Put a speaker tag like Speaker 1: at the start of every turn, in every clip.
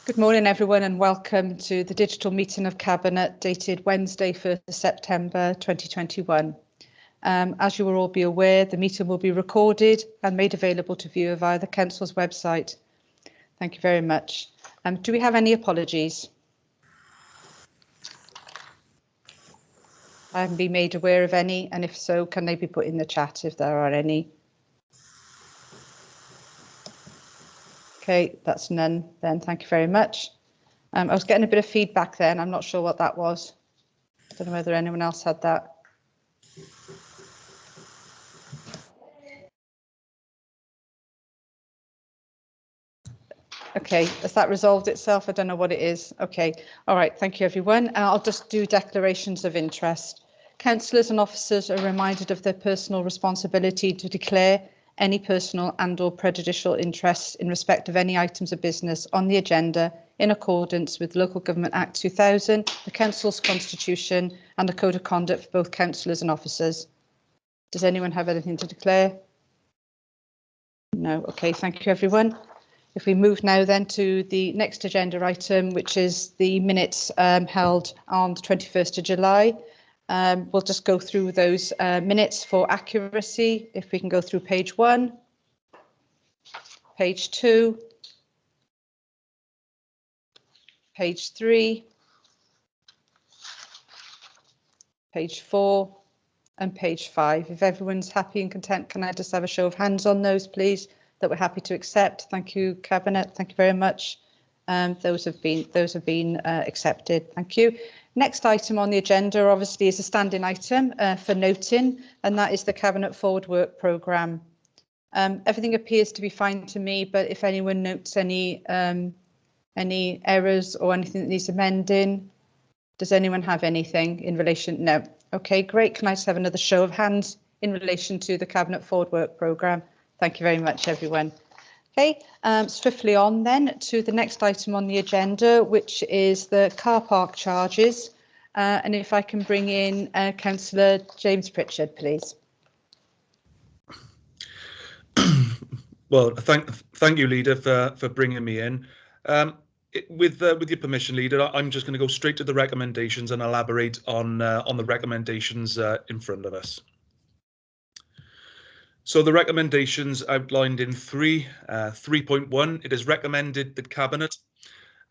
Speaker 1: Good morning, everyone, and welcome to the digital meeting of Cabinet dated Wednesday, 1st of September 2021. As you will all be aware, the meeting will be recorded and made available to view via the Council's website. Thank you very much. Do we have any apologies? I haven't been made aware of any, and if so, can they be put in the chat if there are any? Okay, that's none then. Thank you very much. I was getting a bit of feedback then. I'm not sure what that was. I don't know whether anyone else had that. Okay, has that resolved itself? I don't know what it is. Okay, all right, thank you everyone. I'll just do declarations of interest. Councillors and officers are reminded of their personal responsibility to declare any personal and/or prejudicial interests in respect of any items of business on the agenda in accordance with Local Government Act 2000, the Council's Constitution and the Code of Conduct for both councillors and officers. Does anyone have anything to declare? No. Okay, thank you everyone. If we move now then to the next agenda item, which is the minutes held on the 21st of July. We'll just go through those minutes for accuracy. If we can go through page 1, page 2, page 3, page 4 and page 5. If everyone's happy and content, can I just have a show of hands on those, please, that we're happy to accept? Thank you, Cabinet. Thank you very much. Those have been accepted. Thank you. Next item on the agenda, obviously, is a standing item for noting, and that is the Cabinet Forward Work Programme. Everything appears to be fine to me, but if anyone notes any errors or anything that needs amending, does anyone have anything in relation? No. Okay, great. Can I just have another show of hands in relation to the Cabinet Forward Work Programme? Thank you very much, everyone. Okay, swiftly on then to the next item on the agenda, which is the car park charges. And if I can bring in Councillor James Pritchard, please.
Speaker 2: Well, thank you, Leader, for bringing me in. With your permission, Leader, I'm just going to go straight to the recommendations and elaborate on the recommendations in front of us. So the recommendations outlined in 3.1, it is recommended that Cabinet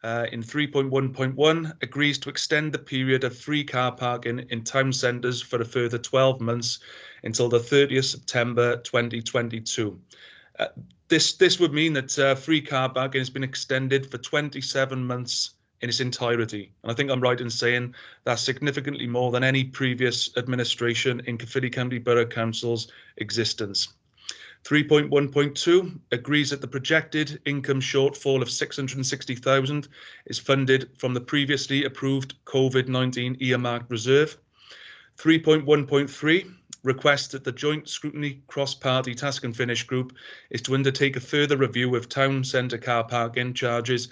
Speaker 2: in 3.1.1 agrees to extend the period of free car parking in town centres for a further 12 months until the 30th September 2022. This would mean that free car parking has been extended for 27 months in its entirety. And I think I'm right in saying that's significantly more than any previous administration in Caerphilly County Borough Council's existence. 3.1.2 agrees that the projected income shortfall of 660,000 is funded from the previously approved COVID-19 earmarked reserve. 3.1.3 requests that the Joint Scrutiny Cross-Party Task and Finish Group is to undertake a further review of town centre car parking charges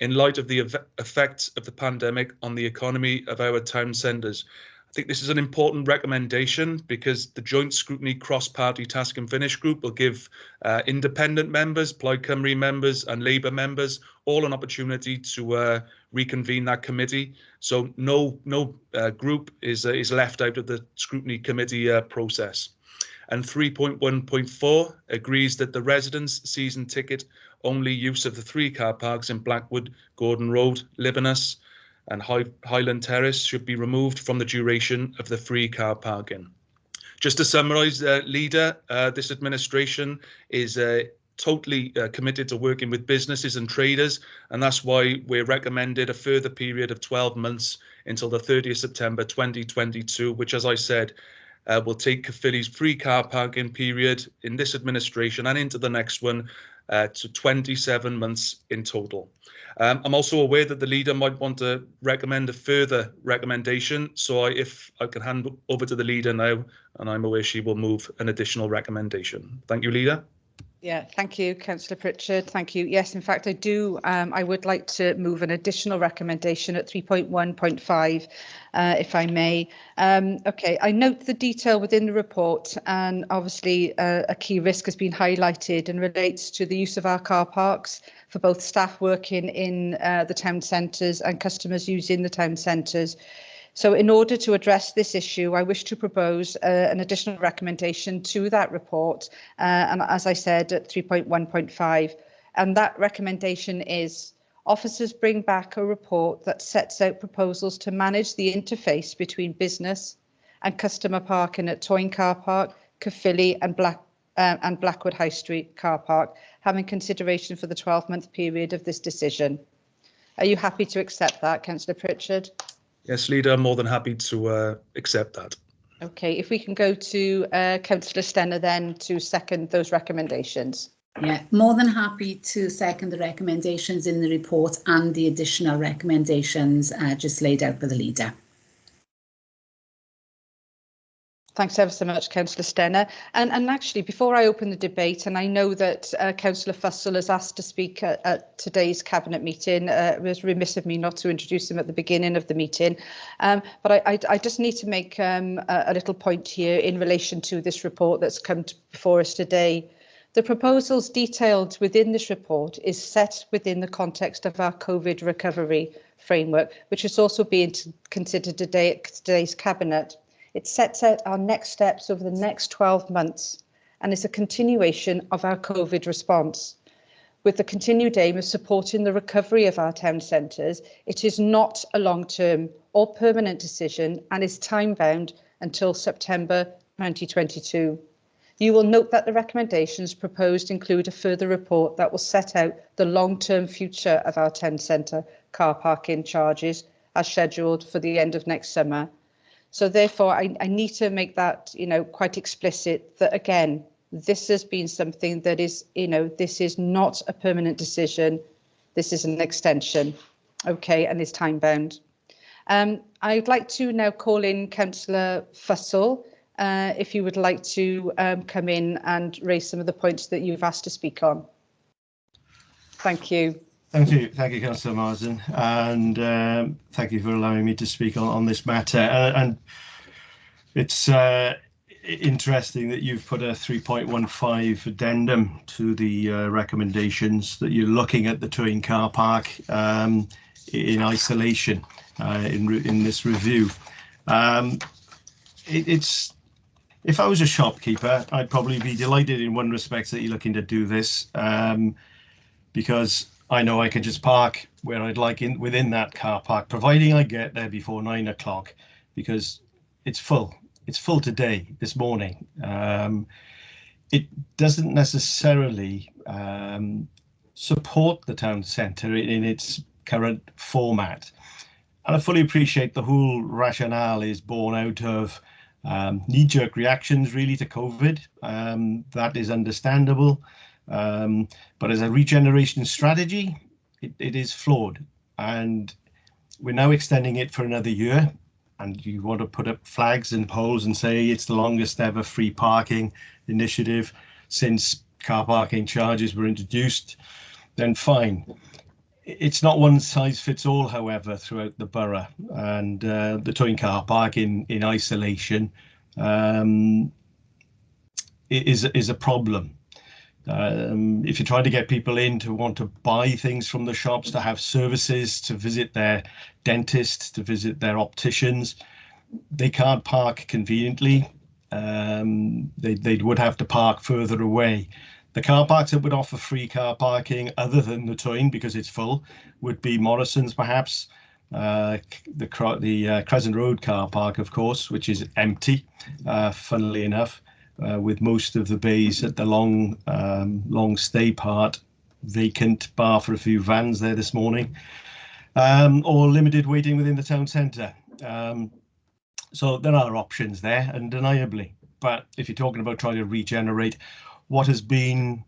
Speaker 2: in light of the effects of the pandemic on the economy of our town centres. I think this is an important recommendation because the Joint Scrutiny Cross-Party Task and Finish Group will give independent members, Plaid Cymru members and Labour members all an opportunity to reconvene that committee. So no group is left out of the Scrutiny Committee process. And 3.1.4 agrees that the residents' season ticket only use of the 3 car parks in Blackwood, Gordon Road, Libanus and Highland Terrace should be removed from the duration of the free car parking. Just to summarise, Leader, this administration is totally committed to working with businesses and traders, and that's why we're recommended a further period of 12 months until the 30th September 2022, which, as I said, will take Caerphilly's free car parking period in this administration and into the next one to 27 months in total. I'm also aware that the Leader might want to recommend a further recommendation, so if I can hand over to the Leader now, and I'm aware she will move an additional recommendation. Thank you, Leader.
Speaker 1: Yeah, thank you, Councillor Pritchard. Thank you. Yes, in fact, I do. I would like to move an additional recommendation at 3.1.5, if I may. OK, I note the detail within the report, and obviously a key risk has been highlighted and relates to the use of our car parks for both staff working in the town centres and customers using the town centres. So in order to address this issue, I wish to propose an additional recommendation to that report, and as I said, at 3.1.5, and that recommendation is officers bring back a report that sets out proposals to manage the interface between business and customer parking at Toyne Car Park, Caerphilly and Blackwood High Street Car Park, having consideration for the 12-month period of this decision. Are you happy to accept that, Councillor Pritchard?
Speaker 2: Yes, Leader, I'm more than happy to accept that.
Speaker 1: OK, if we can go to Councillor Stenner then to second those recommendations.
Speaker 3: Yeah, more than happy to second the recommendations in the report and the additional recommendations just laid out by the Leader.
Speaker 1: Thanks ever so much, Councillor Stenner. And actually, before I open the debate, and I know that Councillor Fussell has asked to speak at today's Cabinet meeting, it was remiss of me not to introduce him at the beginning of the meeting. But I just need to make a little point here in relation to this report that's come before us today. The proposals detailed within this report is set within the context of our COVID recovery framework, which is also being considered today at today's Cabinet. It sets out our next steps over the next 12 months and is a continuation of our COVID response. With the continued aim of supporting the recovery of our town centres, it is not a long-term or permanent decision and is time-bound until September 2022. You will note that the recommendations proposed include a further report that will set out the long-term future of our town centre car parking charges as scheduled for the end of next summer. So therefore, I need to make that, quite explicit that, again, this has been something that is, this is not a permanent decision. This is an extension, OK, and is time bound. I'd like to now call in Councillor Fussell, if you would like to come in and raise some of the points that you've asked to speak on. Thank you.
Speaker 4: Thank you, Councillor Marsden, and thank you for allowing me to speak on this matter. And it's interesting that you've put a 3.15 addendum to the recommendations, that you're looking at the Toyne Car Park in isolation in this review. If I was a shopkeeper, I'd probably be delighted in one respect that you're looking to do this, because I know I can just park where I'd like within that car park, providing I get there before 9 o'clock, because it's full. It's full today, this morning. It doesn't necessarily support the town centre in its current format. And I fully appreciate the whole rationale is born out of knee-jerk reactions really to COVID. That is understandable. But as a regeneration strategy, it is flawed, and we're now extending it for another year. And you want to put up flags and poles and say it's the longest ever free parking initiative since car parking charges were introduced, then fine. It's not one size fits all, however, throughout the borough, and the Toyne Car Park in isolation is a problem. If you're trying to get people in to want to buy things from the shops, to have services, to visit their dentists, to visit their opticians, they can't park conveniently. They would have to park further away. The car parks that would offer free car parking, other than the Toyne, because it's full, would be Morrison's perhaps, the Crescent Road car park, of course, which is empty, funnily enough. With most of the bays at the long stay part vacant, bar for a few vans there this morning, or limited waiting within the town centre. So there are options there, undeniably. But if you're talking about trying to regenerate what has been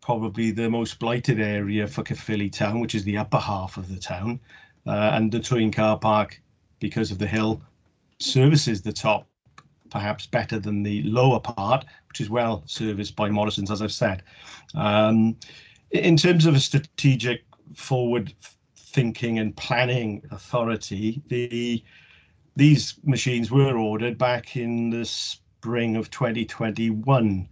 Speaker 4: probably the most blighted area for Caerphilly town, which is the upper half of the town, and the Toyne Car Park, because of the hill, services the top perhaps better than the lower part, which is well serviced by Morrison's, as I've said. In terms of a strategic forward thinking and planning authority, these machines were ordered back in the spring of 2021.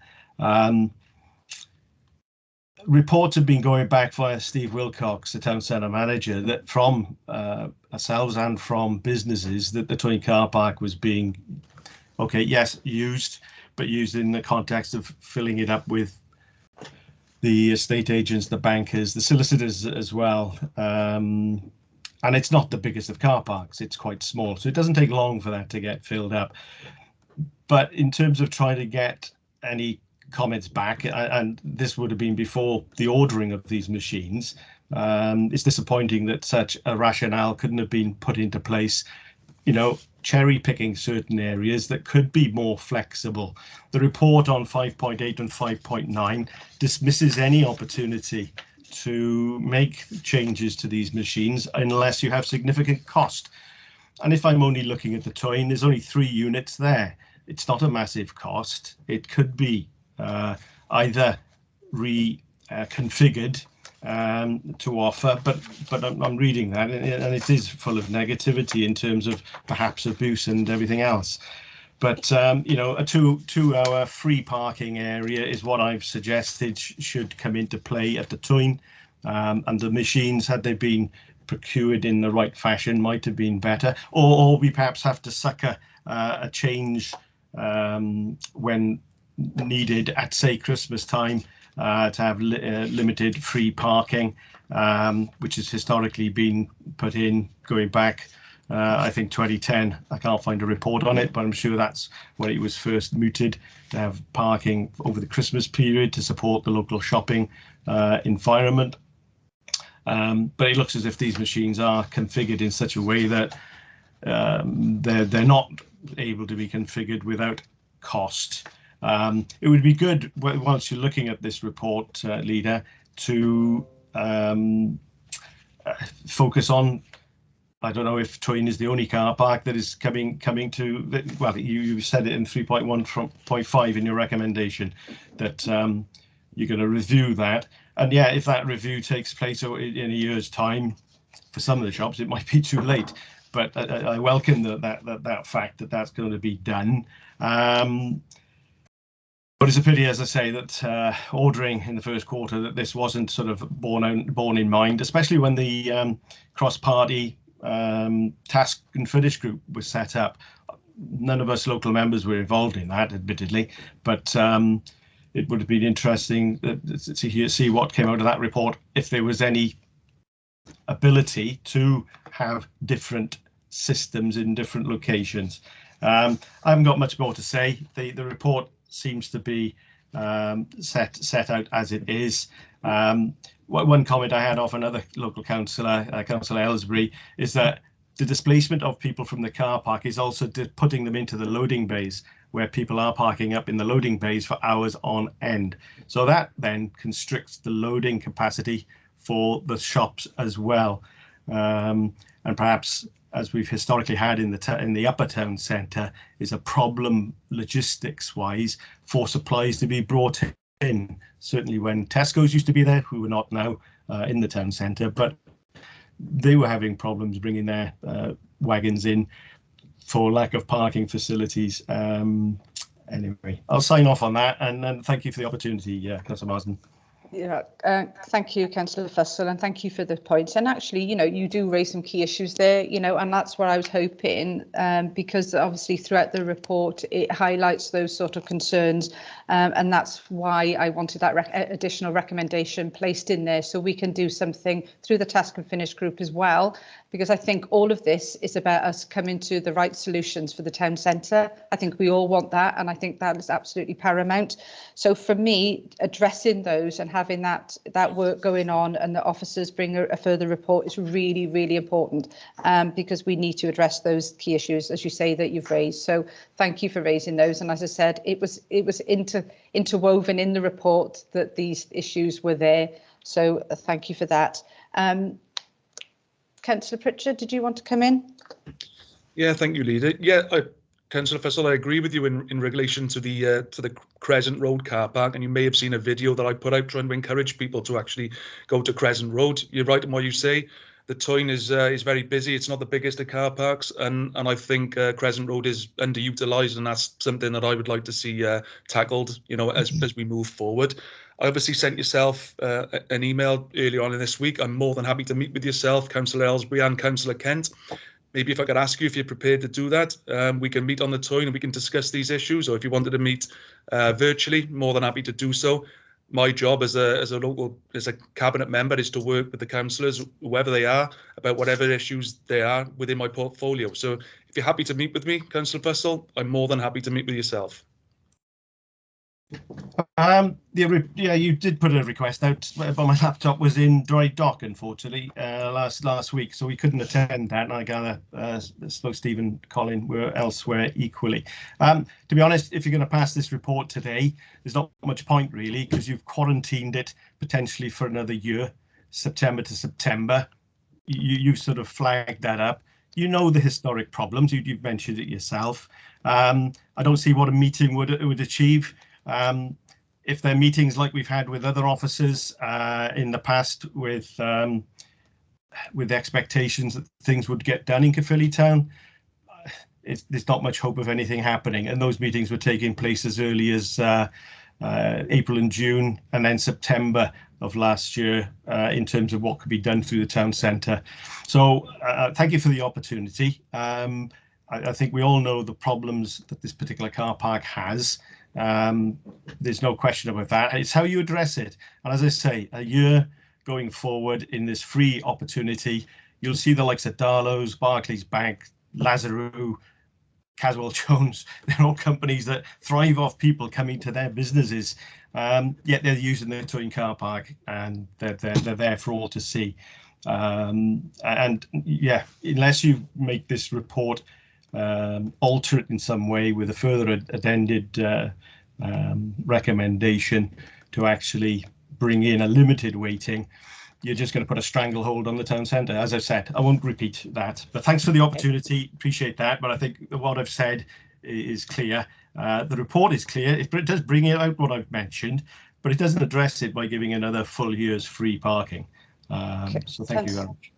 Speaker 4: Reports have been going back via Steve Wilcox, the town centre manager, that from ourselves and from businesses that the Twine car park was being, okay, yes, used, but used in the context of filling it up with the estate agents, the bankers, the solicitors as well. And it's not the biggest of car parks, it's quite small, so it doesn't take long for that to get filled up. But in terms of trying to get any comments back, and this would have been before the ordering of these machines, it's disappointing that such a rationale couldn't have been put into place, you know, cherry picking certain areas that could be more flexible. The report on 5.8 and 5.9 dismisses any opportunity to make changes to these machines unless you have significant cost. And if I'm only looking at the Twine, there's only 3 units there. It's not a massive cost. It could be either reconfigured to offer, but I'm reading that, and it is full of negativity in terms of perhaps abuse and everything else. But you know, a two-hour free parking area is what I've suggested should come into play at the Twine, and the machines, had they been procured in the right fashion, might have been better. Or we perhaps have to sucker a change when needed at, say, Christmas time, to have limited free parking, which has historically been put in going back, I think 2010. I can't find a report on it, but I'm sure that's when it was first mooted, to have parking over the Christmas period to support the local shopping environment. But it looks as if these machines are configured in such a way that they're not able to be configured without cost. It would be good, once you're looking at this report, Leader, to focus on, I don't know if Twine is the only car park that is coming to, well, you said it in 3.1.5 in your recommendation, that you're going to review that. And yeah, if that review takes place in a year's time, for some of the shops, it might be too late. But I welcome that fact that that's going to be done. But it's a pity, as I say, that ordering in the first quarter, that this wasn't sort of borne in mind, especially when the cross-party task and finish group was set up. None of us local members were involved in that, admittedly, but it would have been interesting to see what came out of that report, if there was any ability to have different systems in different locations. I haven't got much more to say. The report seems to be set out as it is. One comment I had off another local councillor, Councillor Aylesbury, is that the displacement of people from the car park is also putting them into the loading bays, where people are parking up in the loading bays for hours on end. So that then constricts the loading capacity for the shops as well. And perhaps, as we've historically had in the upper town centre, is a problem logistics-wise for supplies to be brought in. Certainly when Tesco's used to be there, who are not now in the town centre, but they were having problems bringing their wagons in for lack of parking facilities. Anyway, I'll sign off on that, and thank you for the opportunity, Councillor Marsden.
Speaker 1: Yeah, thank you, Councillor Fussell, and thank you for the points. And actually, you know, you do raise some key issues there, you know, and that's what I was hoping, because obviously throughout the report, it highlights those sort of concerns. And that's why I wanted that additional recommendation placed in there, so we can do something through the task and finish group as well, because I think all of this is about us coming to the right solutions for the town centre. I think we all want that, and I think that is absolutely paramount. So for me, addressing those and having that work going on, and the officers bring a further report, is really, really important, because we need to address those key issues, as you say, that you've raised. So thank you for raising those. And as I said, it was interwoven in the report that these issues were there. So thank you for that. Councillor Pritchard, did you want to come in?
Speaker 2: Yeah, thank you, Leader. Yeah, Councillor Fussell, I agree with you in relation to the Crescent Road car park, and you may have seen a video that I put out trying to encourage people to actually go to Crescent Road. You're right in what you say. The Tyne is very busy. It's not the biggest of car parks, and I think Crescent Road is underutilised, and that's something that I would like to see tackled, as we move forward. I obviously sent yourself an email earlier on in this week. I'm more than happy to meet with yourself, Councillor Ellsbury and Councillor Kent. Maybe if I could ask you if you're prepared to do that, we can meet on the Tyne and we can discuss these issues, or if you wanted to meet virtually, more than happy to do so. My job as a cabinet member is to work with the councillors, whoever they are, about whatever issues they are within my portfolio. So if you're happy to meet with me, Councillor Fussell, I'm more than happy to meet with yourself.
Speaker 4: Yeah, you did put a request out, but my laptop was in dry dock, unfortunately, last week, so we couldn't attend that. And I gather both Steve and Colin were elsewhere equally. To be honest, if you're going to pass this report today, there's not much point really, because you've quarantined it potentially for another year, September to September. You've sort of flagged that up. You know the historic problems. You've mentioned it yourself. I don't see what a meeting would achieve. If they're meetings like we've had with other officers in the past, with expectations that things would get done in Caerphilly Town, there's not much hope of anything happening. And those meetings were taking place as early as April and June, and then September of last year, in terms of what could be done through the town centre. So thank you for the opportunity. I think we all know the problems that this particular car park has. There's no question about that. It's how you address it. And as I say, a year going forward in this free opportunity, you'll see the likes of Darlow's, Barclays Bank, Lazaroo, Caswell Jones. They're all companies that thrive off people coming to their businesses, yet they're using the Tyne car park, and they're there for all to see. And yeah, unless you make this report alter it in some way with a further addended recommendation to actually bring in a limited weighting, you're just going to put a stranglehold on the town centre. As I've said, I won't repeat that, but thanks for the opportunity. Appreciate that. But I think what I've said is clear. The report is clear. It does bring out what I've mentioned, but it doesn't address it by giving another full year's free parking. So thank you very much.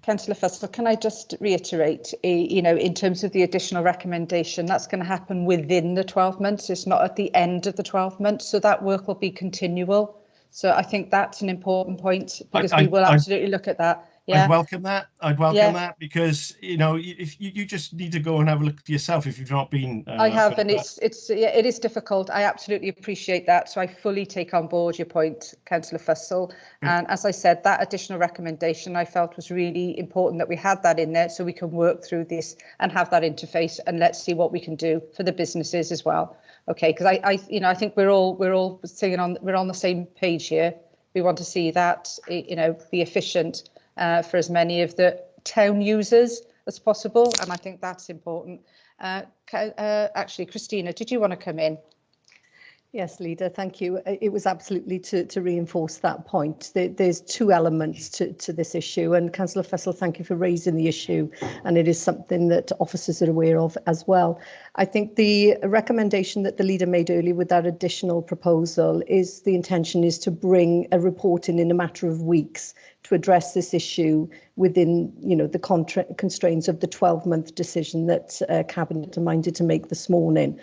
Speaker 1: Councillor Fussell, can I just reiterate, in terms of the additional recommendation, that's going to happen within the 12 months. It's not at the end of the 12 months. So that work will be continual. So I think that's an important point, because we will absolutely look at that. Yeah.
Speaker 4: I'd welcome that. That, because if you just need to go and have a look yourself if you've not been.
Speaker 1: I have, and it is difficult. I absolutely appreciate that. So I fully take on board your point, Councillor Fussell. And as I said, that additional recommendation I felt was really important that we had that in there, so we can work through this and have that interface, and let's see what we can do for the businesses as well. Okay, because I think we're all singing we're on the same page here. We want to see that be efficient for as many of the town users as possible, and I think that's important. Actually, Christina, did you want to come in?
Speaker 5: Yes, Leader, thank you. It was absolutely to reinforce that point. There's two elements to this issue, and Councillor Fussell, thank you for raising the issue, and it is something that officers are aware of as well. I think the recommendation that the Leader made earlier with that additional proposal is the intention is to bring a report in a matter of weeks to address this issue within, the constraints of the 12-month decision that Cabinet are minded to make this morning.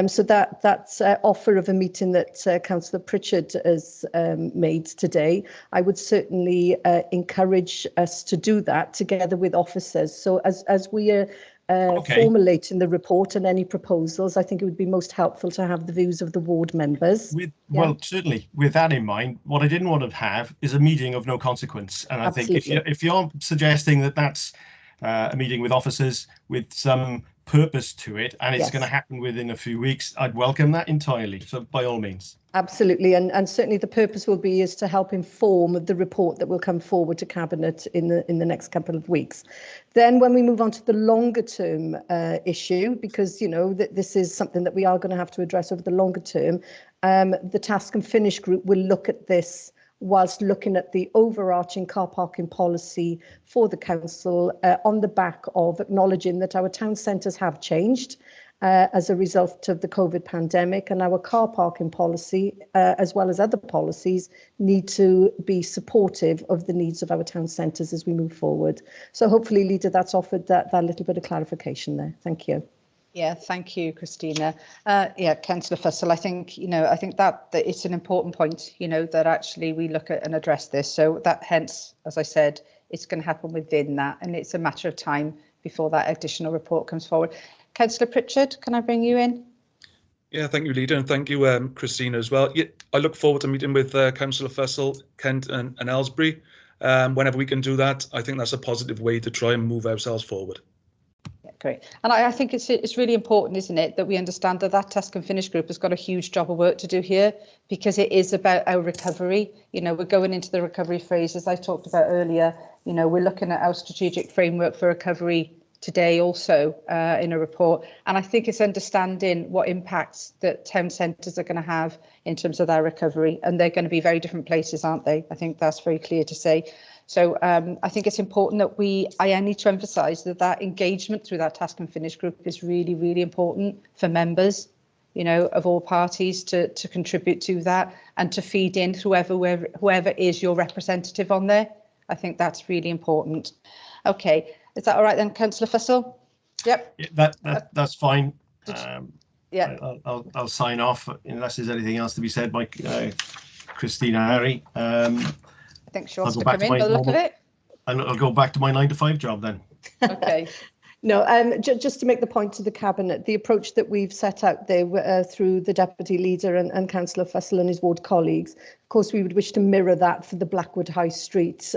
Speaker 5: So that's offer of a meeting that Councillor Pritchard has made today, I would certainly encourage us to do that together with officers. So as we are formulating the report and any proposals, I think it would be most helpful to have the views of the ward members.
Speaker 4: Well, certainly with that in mind, what I didn't want to have is a meeting of no consequence. And I think if you're suggesting that that's a meeting with officers with some purpose to it, and it's going to happen within a few weeks, I'd welcome that entirely. So by all means.
Speaker 5: Absolutely, and certainly the purpose will be is to help inform the report that will come forward to Cabinet in the next couple of weeks. Then when we move on to the longer term issue, because this is something that we are going to have to address over the longer term, the Task and Finish group will look at this whilst looking at the overarching car parking policy for the council, on the back of acknowledging that our town centres have changed, as a result of the COVID pandemic, and our car parking policy, as well as other policies, need to be supportive of the needs of our town centres as we move forward. So hopefully, Leader, that's offered that little bit of clarification there. Thank you.
Speaker 1: Yeah, thank you, Christina. Yeah, Councillor Fussell, I think, I think that it's an important point, that actually we look at and address this. So that hence, as I said, it's going to happen within that, and it's a matter of time before that additional report comes forward. Councillor Pritchard, can I bring you in?
Speaker 2: Yeah, thank you, Leader, and thank you, Christina, as well. Yeah, I look forward to meeting with Councillor Fussell, Kent and Aylesbury. Whenever we can do that, I think that's a positive way to try and move ourselves forward.
Speaker 1: Yeah, great. And I think it's really important, isn't it, that we understand that Task and Finish group has got a huge job of work to do here, because it is about our recovery. We're going into the recovery phase, as I talked about earlier. We're looking at our strategic framework for recovery today also in a report, and I think it's understanding what impacts that town centres are going to have in terms of their recovery, and they're going to be very different places, aren't they? I think that's very clear to say. So I think it's important that I need to emphasise that engagement through that Task and Finish group is really, really important for members, of all parties to contribute to that and to feed in whoever is your representative on there. I think that's really important. Okay. Is that all right then, Councillor Fussell? Yep.
Speaker 4: Yeah, that's fine.
Speaker 1: Yeah.
Speaker 4: I'll sign off unless there's anything else to be said by Christina Harry.
Speaker 1: I think she wants to come in by the look of it.
Speaker 4: And I'll go back to my 9-to-5 job then.
Speaker 1: Okay.
Speaker 5: No, just to make the point to the Cabinet, the approach that we've set out there through the Deputy Leader and Councillor Fussell and his ward colleagues, of course, we would wish to mirror that for the Blackwood High Street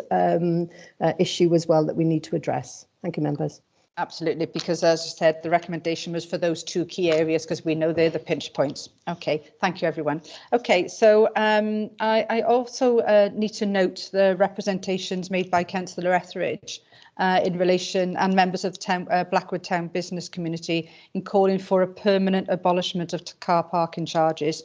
Speaker 5: issue as well that we need to address. Thank you, members. Absolutely, because as I said, the recommendation was for those two key areas because we know they're the pinch points. Okay, thank you, everyone. Okay, so I also need to note the representations made by Councillor Etheridge in relation, and members of the Blackwood Town business community, in calling for a permanent abolishment of car parking charges.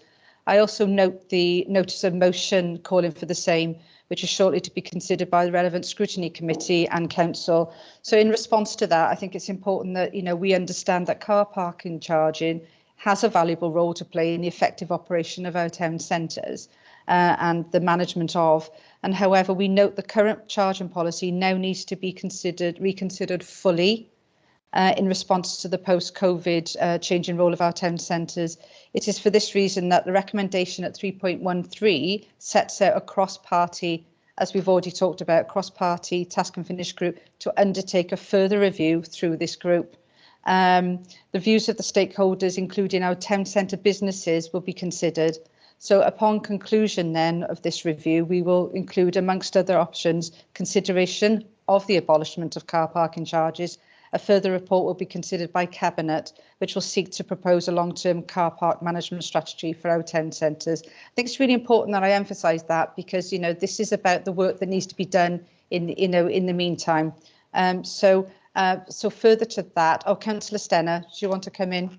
Speaker 5: I also note the notice of motion calling for the same, which is shortly to be considered by the relevant scrutiny committee and council. So in response to that, I think it's important that we understand that car parking charging has a valuable role to play in the effective operation of our town centres and the management of. And however, we note the current charging policy now needs to be reconsidered fully in response to the post-COVID changing role of our town centres. It is for this reason that the recommendation at 3.13 sets out a cross-party, as we've already talked about, cross-party Task and Finish group to undertake a further review through this group. The views of the stakeholders, including our town centre businesses, will be considered. So upon conclusion then of this review, we will include, amongst other options, consideration of the abolishment of car parking charges. A further report will be considered by Cabinet, which will seek to propose a long-term car park management strategy for our town centres. I think it's really important that I emphasise that because, this is about the work that needs to be done in the meantime. So further to that, Councillor Stenner, do you want to come in?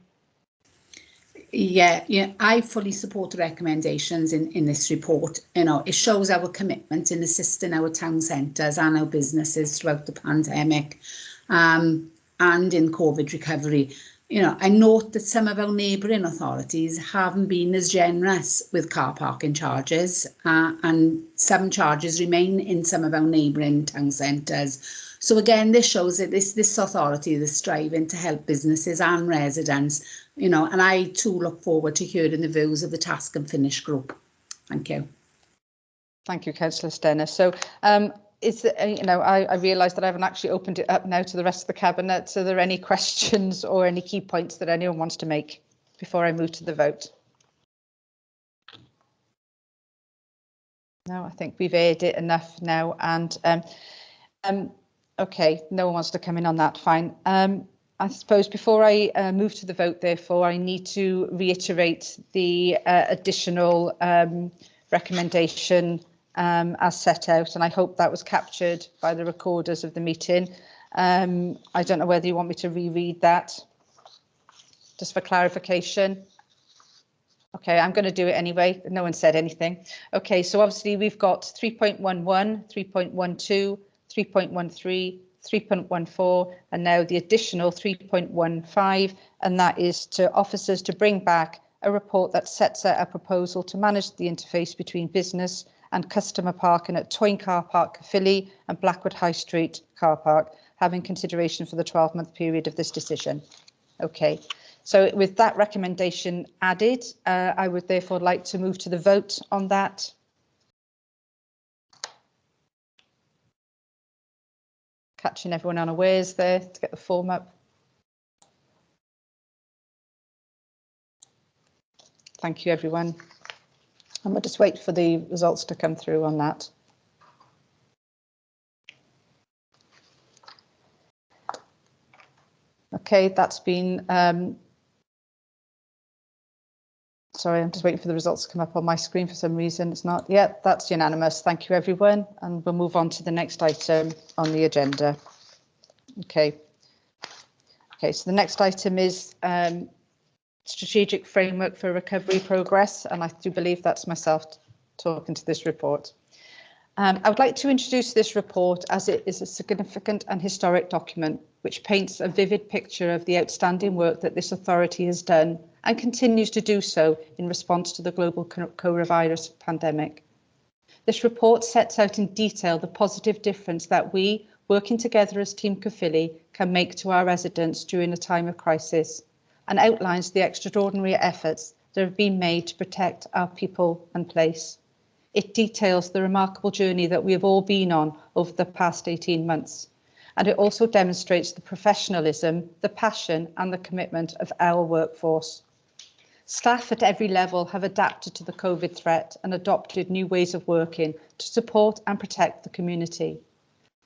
Speaker 3: Yeah, I fully support the recommendations in this report. It shows our commitment in assisting our town centres and our businesses throughout the pandemic and in COVID recovery. I note that some of our neighbouring authorities haven't been as generous with car parking charges and some charges remain in some of our neighbouring town centres. So again, this shows that this authority is striving to help businesses and residents, and I too look forward to hearing the views of the Task and Finish group. Thank you.
Speaker 1: Thank you, Councillor Stenner. So I realise that I haven't actually opened it up now to the rest of the Cabinet. So are there any questions or any key points that anyone wants to make before I move to the vote? No, I think we've aired it enough now. And okay, no one wants to come in on that, fine. I suppose before I move to the vote, therefore, I need to reiterate the additional recommendation as set out, and I hope that was captured by the recorders of the meeting. I don't know whether you want me to reread that, just for clarification. Okay, I'm going to do it anyway. No one said anything. Okay, so obviously we've got 3.11, 3.12, 3.13, 3.14, and now the additional 3.15 and that is to officers to bring back a report that sets out a proposal to manage the interface between business and customer parking at Toyn Car Park, Caerphilly and Blackwood High Street Car Park, having consideration for the 12-month period of this decision. Okay, so with that recommendation added, I would therefore like to move to the vote on that. Catching everyone unawares there to get the form up. Thank you, everyone. And we'll just wait for the results to come through on that. Okay, that's been, sorry, I'm just waiting for the results to come up on my screen for some reason. It's not yet. That's unanimous. Thank you, everyone. And we'll move on to the next item on the agenda. Okay. Okay, so the next item is Strategic Framework for Recovery Progress, and I do believe that's myself talking to this report. I would like to introduce this report as it is a significant and historic document which paints a vivid picture of the outstanding work that this authority has done and continues to do so in response to the global coronavirus pandemic. This report sets out in detail the positive difference that we, working together as Team Caerphilly, can make to our residents during a time of crisis, and outlines the extraordinary efforts that have been made to protect our people and place. It details the remarkable journey that we have all been on over the past 18 months, and it also demonstrates the professionalism, the passion and the commitment of our workforce. Staff at every level have adapted to the COVID threat and adopted new ways of working to support and protect the community.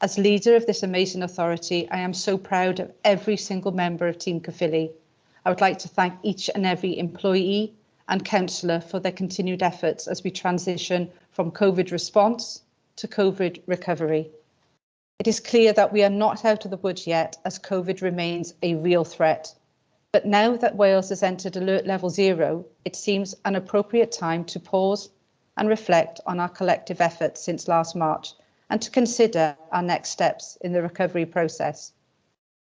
Speaker 1: As leader of this amazing authority, I am so proud of every single member of Team Caerphilly. I would like to thank each and every employee and councillor for their continued efforts as we transition from COVID response to COVID recovery. It is clear that we are not out of the woods yet, as COVID remains a real threat. But now that Wales has entered alert level 0, it seems an appropriate time to pause and reflect on our collective efforts since last March and to consider our next steps in the recovery process.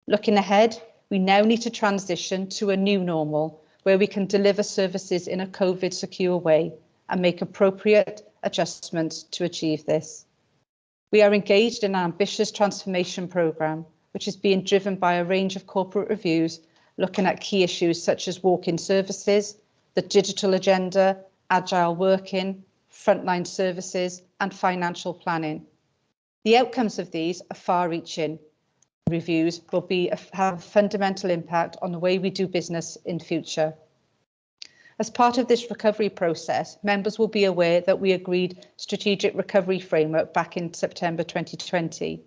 Speaker 1: Looking ahead, we now need to transition to a new normal where we can deliver services in a COVID secure way and make appropriate adjustments to achieve this. We are engaged in an ambitious transformation programme, which is being driven by a range of corporate reviews, looking at key issues such as walk-in services, the digital agenda, agile working, frontline services and financial planning. The outcomes of these are far-reaching. Reviews will have a fundamental impact on the way we do business in future. As part of this recovery process, members will be aware that we agreed Strategic Recovery Framework back in September 2020,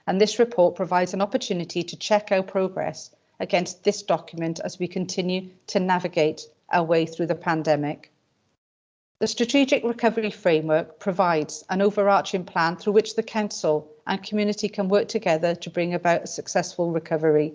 Speaker 1: and this report provides an opportunity to check our progress against this document as we continue to navigate our way through the pandemic. The Strategic Recovery Framework provides an overarching plan through which the Council and community can work together to bring about a successful recovery.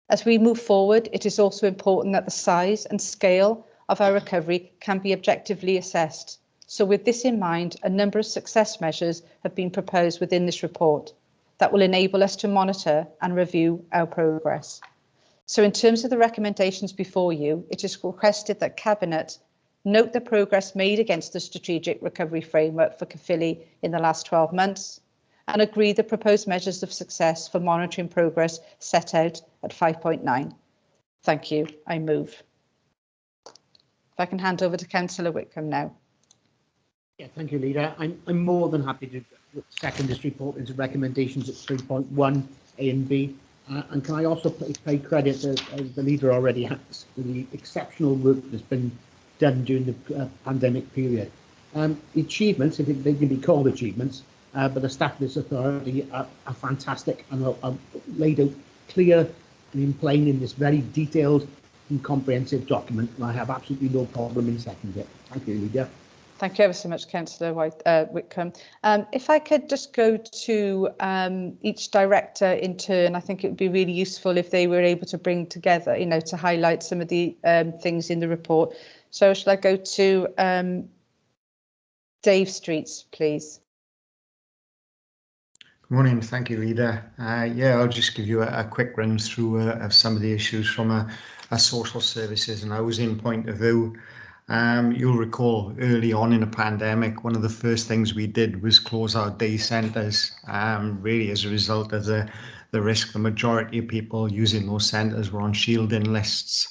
Speaker 1: As we move forward, it is also important that the size and scale of our recovery can be objectively assessed. So with this in mind, a number of success measures have been proposed within this report that will enable us to monitor and review our progress. So in terms of the recommendations before you, it is requested that Cabinet note the progress made against the Strategic Recovery Framework for Caerphilly in the last 12 months and agree the proposed measures of success for monitoring progress set out at 5.9. Thank you. I move. If I can hand over to Councillor Whitcomb now.
Speaker 6: Yeah, thank you, Leader. I'm more than happy to second this report into recommendations at 3.1 A and B. And can I also pay credit, as the Leader already has, to the exceptional work that's been done during the pandemic period. The achievements, if they can be called achievements, but the staff of this authority are fantastic and are laid out clear and in plain in this very detailed and comprehensive document, and I have absolutely no problem in seconding it. Thank you, Leader.
Speaker 1: Thank you ever so much, Councillor Whitcomb. If I could just go to each director in turn, I think it would be really useful if they were able to bring together, to highlight some of the things in the report. So shall I go to Dave Streets, please?
Speaker 7: Morning, thank you, Leader. Yeah, I'll just give you a quick run through of some of the issues from a social services and housing point of view. You'll recall early on in the pandemic, one of the first things we did was close our day centres, really as a result of the risk. The majority of people using those centres were on shielding lists.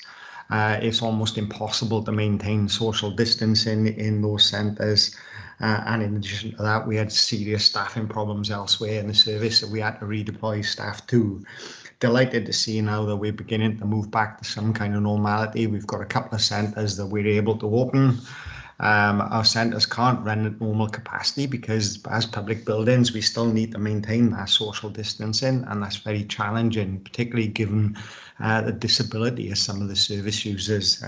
Speaker 7: It's almost impossible to maintain social distancing in those centres. And in addition to that, we had serious staffing problems elsewhere in the service that we had to redeploy staff to. Delighted to see now that we're beginning to move back to some kind of normality. We've got a couple of centres that we're able to open. Our centres can't run at normal capacity because as public buildings, we still need to maintain that social distancing, and that's very challenging, particularly given the disability of some of the service users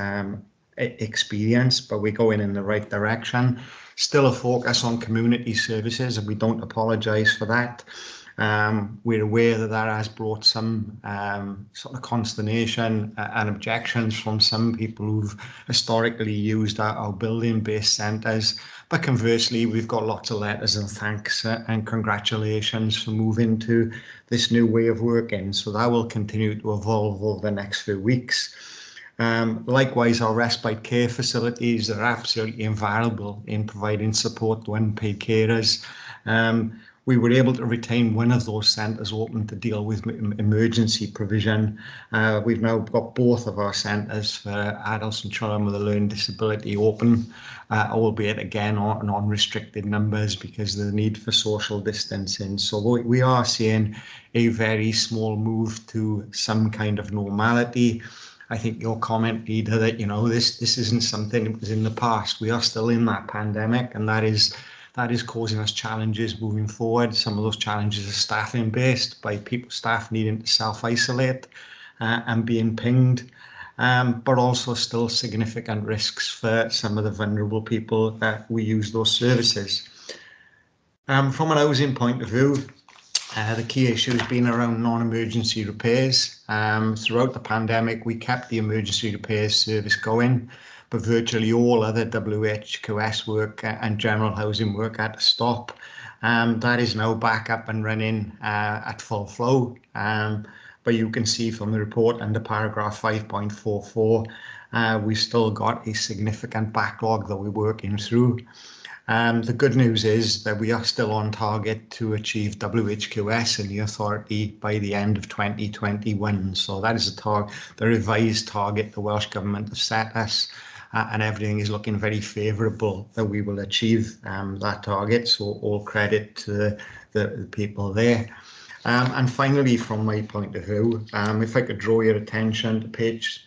Speaker 7: experience, but we're going in the right direction. Still a focus on community services, and we don't apologise for that. We're aware that that has brought some sort of consternation and objections from some people who've historically used our building-based centres. But conversely, we've got lots of letters and thanks and congratulations for moving to this new way of working. So that will continue to evolve over the next few weeks. Likewise, our respite care facilities are absolutely invaluable in providing support to unpaid carers. We were able to retain one of those centres open to deal with emergency provision. We've now got both of our centres for adults and children with a learning disability open, albeit again on restricted numbers because of the need for social distancing. So we are seeing a very small move to some kind of normality. I think your comment, Peter, that this isn't something that was in the past. We are still in that pandemic, and that is causing us challenges moving forward. Some of those challenges are staffing based by staff needing to self-isolate and being pinged, but also still significant risks for some of the vulnerable people that we use those services. From an housing point of view, the key issue has been around non-emergency repairs. Throughout the pandemic, we kept the emergency repairs service going, but virtually all other WHQS work and general housing work had to stop. That is now back up and running at full flow. But you can see from the report under paragraph 5.44, we've still got a significant backlog that we're working through. The good news is that we are still on target to achieve WHQS in the authority by the end of 2021. So that is the revised target the Welsh Government has set us, and everything is looking very favourable that we will achieve that target. So all credit to the people there. And finally, from my point of view, if I could draw your attention to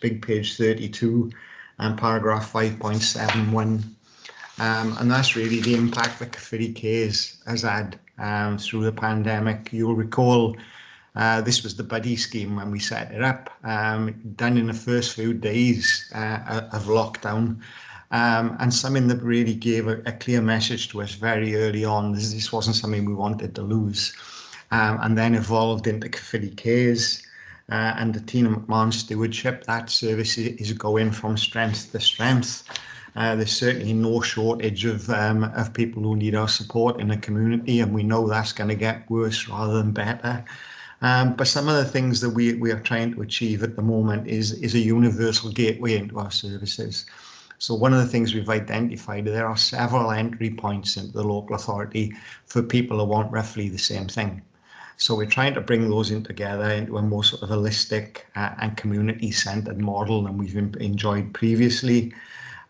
Speaker 7: big page 32 and paragraph 5.71. And that's really the impact that Cyffurie Cares has had through the pandemic. You'll recall this was the buddy scheme when we set it up, done in the first few days of lockdown, and something that really gave a clear message to us very early on. This wasn't something we wanted to lose, and then evolved into Cyffurie Cares. And the Tina McMahon stewardship, that service is going from strength to strength. There's certainly no shortage of people who need our support in the community, and we know that's going to get worse rather than better. But some of the things that we are trying to achieve at the moment is a universal gateway into our services. So one of the things we've identified, there are several entry points into the local authority for people who want roughly the same thing. So we're trying to bring those in together into a more sort of holistic and community-centred model than we've enjoyed previously.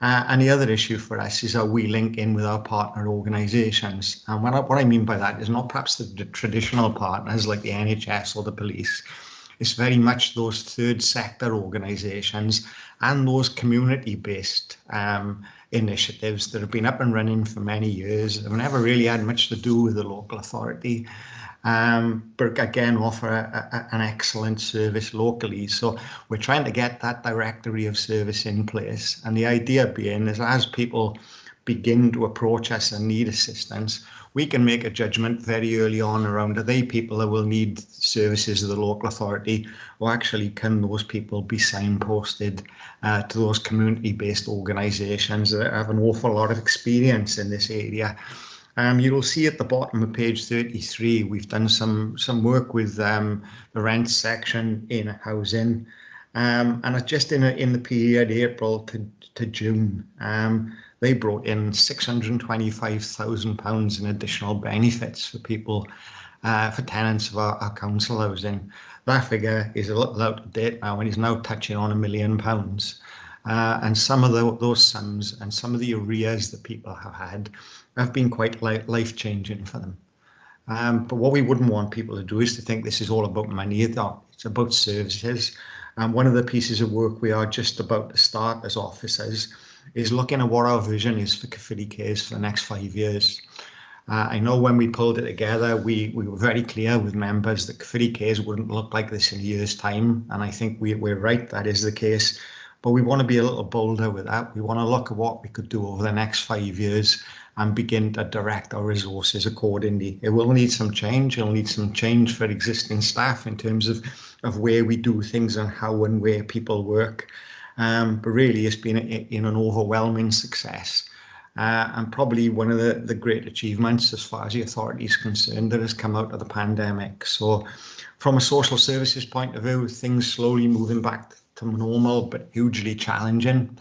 Speaker 7: And the other issue for us is how we link in with our partner organisations. And what I mean by that is not perhaps the traditional partners like the NHS or the police. It's very much those third sector organisations and those community-based initiatives that have been up and running for many years, have never really had much to do with the local authority. But again, offer an excellent service locally. So we're trying to get that directory of service in place. And the idea being is as people begin to approach us and need assistance, we can make a judgment very early on around, are they people that will need services of the local authority, or actually can those people be signposted to those community-based organisations that have an awful lot of experience in this area. You'll see at the bottom of page 33, we've done some work with the rent section in housing, and just in the period April to June, they brought in £625,000 in additional benefits for people, for tenants of our council housing. That figure is a little out of date now and is now touching on £1 million. And some of those sums and some of the arrears that people have had have been quite life-changing for them. But what we wouldn't want people to do is to think this is all about money. It's about services. And one of the pieces of work we are just about to start as officers is looking at what our vision is for Caerphilly Cares for the next 5 years. I know when we pulled it together, we were very clear with members that Caerphilly Cares wouldn't look like this in a year's time. And I think we're right, that is the case. But we want to be a little bolder with that. We want to look at what we could do over the next 5 years and begin to direct our resources accordingly. It will need some change. It'll need some change for existing staff in terms of where we do things and how and where people work. But really, it's been an overwhelming success. And probably one of the great achievements as far as the authority is concerned that has come out of the pandemic. So from a social services point of view, things slowly moving back to normal, but hugely challenging.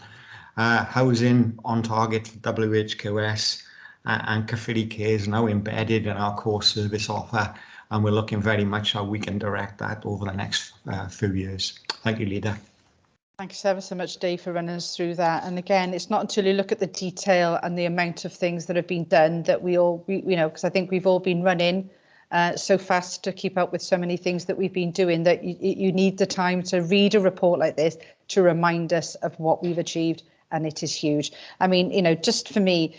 Speaker 7: Housing on target for WHQS, and Caerphilly Cares now embedded in our core service offer, and we're looking very much how we can direct that over the next few years. Thank you, Leader.
Speaker 1: Thank you so much, Dave, for running us through that. And again, it's not until you look at the detail and the amount of things that have been done that because I think we've all been running so fast to keep up with so many things that we've been doing, that you need the time to read a report like this to remind us of what we've achieved. And it is huge. I mean, just for me,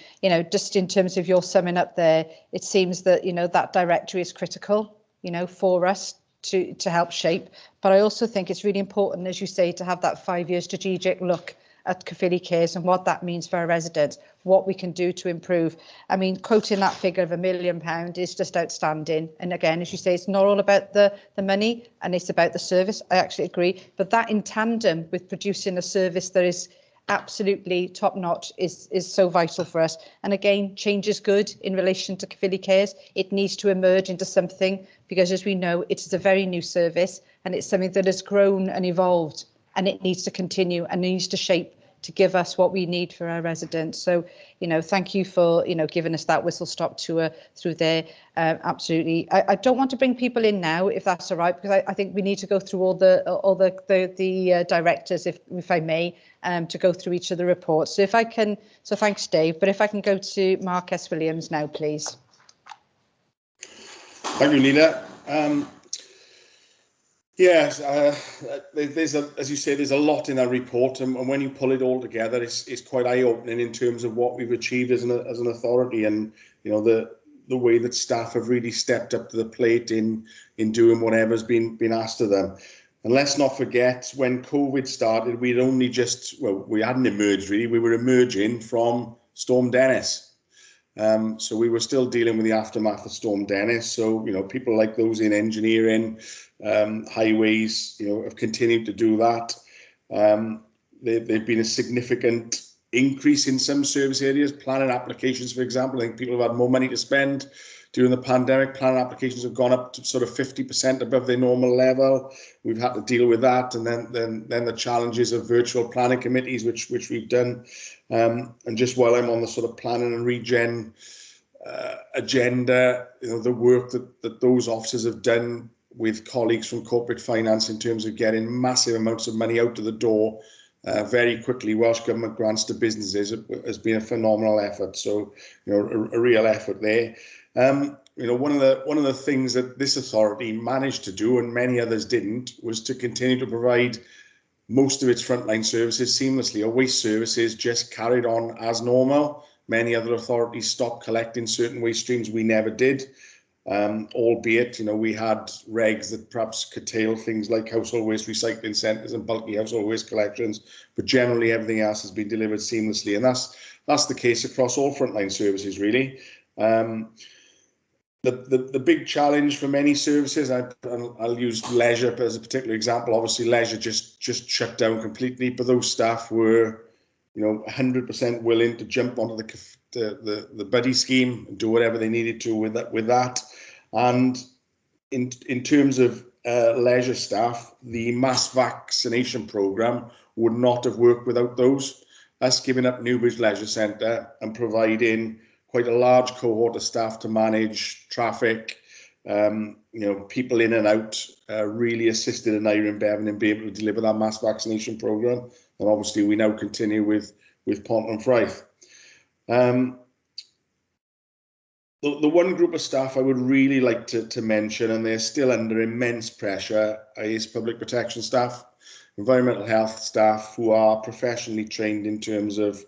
Speaker 1: just in terms of your summing up there, it seems that, that directory is critical, for us to help shape. But I also think it's really important, as you say, to have that 5-year strategic look at Caerphilly Cares and what that means for our residents, what we can do to improve. I mean, quoting that figure of £1 million is just outstanding. And again, as you say, it's not all about the money and it's about the service. I actually agree. But that in tandem with producing a service that is absolutely top notch is so vital for us. And again, change is good in relation to Caerphilly Cares. It needs to emerge into something because, as we know, it's a very new service and it's something that has grown and evolved, and it needs to continue and needs to shape to give us what we need for our residents. So, thank you for, giving us that whistle stop tour through there. Absolutely. I don't want to bring people in now, if that's all right, because I think we need to go through all the directors, if I may, to go through each of the reports. So if I can, thanks, Dave, but if I can go to Mark S. Williams now, please.
Speaker 8: Thank you, Leila. Yes, as you say, there's a lot in that report, and when you pull it all together, it's quite eye-opening in terms of what we've achieved as an authority, and the way that staff have really stepped up to the plate in doing whatever's been asked of them. And let's not forget, when COVID started, we hadn't emerged really. We were emerging from Storm Dennis. So we were still dealing with the aftermath of Storm Dennis. So, people like those in engineering, highways, have continued to do that. There've been a significant increase in some service areas. Planning applications, for example, I think people have had more money to spend during the pandemic. Planning applications have gone up to sort of 50% above their normal level. We've had to deal with that, and then the challenges of virtual planning committees, which we've done. And just while I'm on the sort of planning and regen agenda, the work that those officers have done with colleagues from corporate finance in terms of getting massive amounts of money out of the door very quickly, Welsh Government grants to businesses, has been a phenomenal effort. So, a real effort there. One of the things that this authority managed to do, and many others didn't, was to continue to provide most of its frontline services seamlessly. Our waste services just carried on as normal. Many other authorities stopped collecting certain waste streams. We never did, albeit, we had regs that perhaps curtail things like household waste recycling centres and bulky household waste collections, but generally everything else has been delivered seamlessly. And that's the case across all frontline services, really. The big challenge for many services, I'll use leisure as a particular example. Obviously, leisure just shut down completely, but those staff were, 100% willing to jump onto the buddy scheme, do whatever they needed to with that. And in terms of leisure staff, the mass vaccination programme would not have worked without those. Us giving up Newbridge Leisure Centre and providing quite a large cohort of staff to manage traffic, people in and out, really assisted in Iron Bevan in being able to deliver that mass vaccination programme. And obviously we now continue with Pont and Fryth. The one group of staff I would really like to mention, and they're still under immense pressure, is public protection staff, environmental health staff who are professionally trained in terms of,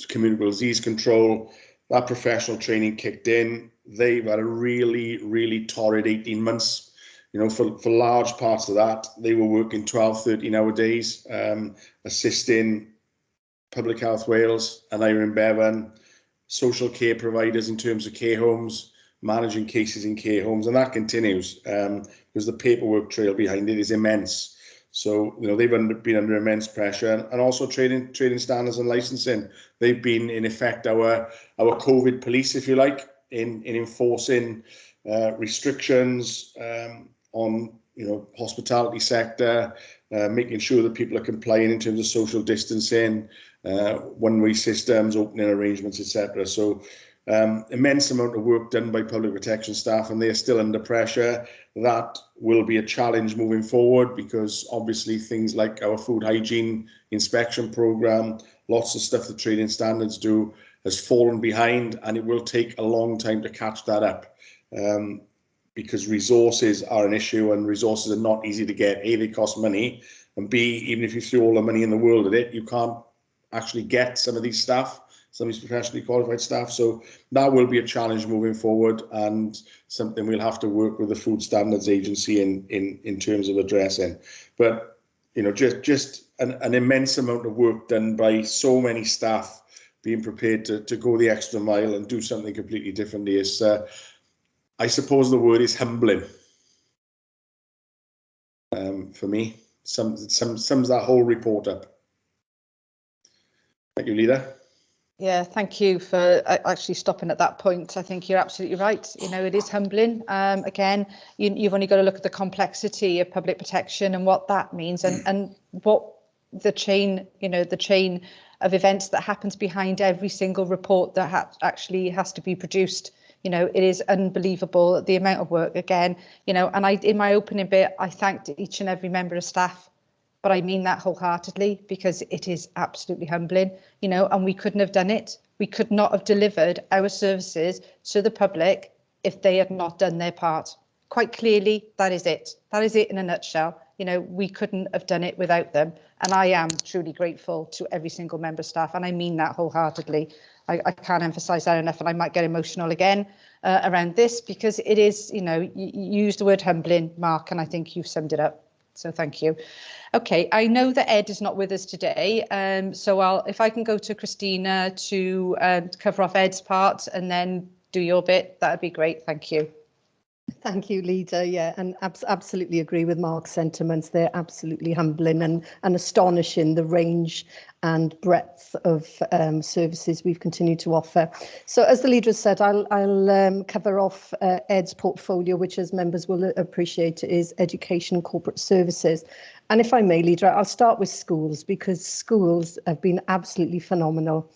Speaker 8: communicable disease control. That professional training kicked in. They've had a really, really torrid 18 months. For large parts of that, they were working 12, 13-hour days, assisting Public Health Wales and Iron Bevan, social care providers in terms of care homes, managing cases in care homes, and that continues because the paperwork trail behind it is immense. So they've been under immense pressure, and also trading standards and licensing. They've been in effect our COVID police, if you like, in enforcing restrictions on hospitality sector, making sure that people are complying in terms of social distancing, one-way systems, opening arrangements, etc. So immense amount of work done by public protection staff, and they are still under pressure. That will be a challenge moving forward because obviously things like our food hygiene inspection programme, lots of stuff that trading standards do, has fallen behind, and it will take a long time to catch that up because resources are an issue, and resources are not easy to get. A, they cost money, and B, even if you throw all the money in the world at it, you can't actually get some of these staff, some of these professionally qualified staff. So that will be a challenge moving forward, and something we'll have to work with the Food Standards Agency in terms of addressing. But just an immense amount of work done by so many staff being prepared to go the extra mile and do something completely differently is, I suppose the word is humbling. For me, sums that whole report up. Thank you, Leader.
Speaker 1: Yeah, thank you for actually stopping at that point. I think you're absolutely right. It is humbling. Again, you've only got to look at the complexity of public protection and what that means, and what the chain of events that happens behind every single report that actually has to be produced. It is unbelievable, the amount of work again, and in my opening bit, I thanked each and every member of staff, but I mean that wholeheartedly because it is absolutely humbling, and we couldn't have done it. We could not have delivered our services to the public if they had not done their part. Quite clearly, that is it. That is it in a nutshell. We couldn't have done it without them. And I am truly grateful to every single member of staff, and I mean that wholeheartedly. I can't emphasise that enough, and I might get emotional again around this because it is, you use the word humbling, Mark, and I think you've summed it up. So thank you. Okay, I know that Ed is not with us today, so if I can go to Christina to cover off Ed's part and then do your bit, that would be great. Thank you.
Speaker 5: Thank you, Leader. Yeah, and absolutely agree with Mark's sentiments. They're absolutely humbling and astonishing, the range and breadth of services we've continued to offer. So as the Leader has said, I'll cover off Ed's portfolio, which as members will appreciate is education and corporate services. And if I may, Leader, I'll start with schools because schools have been absolutely phenomenal.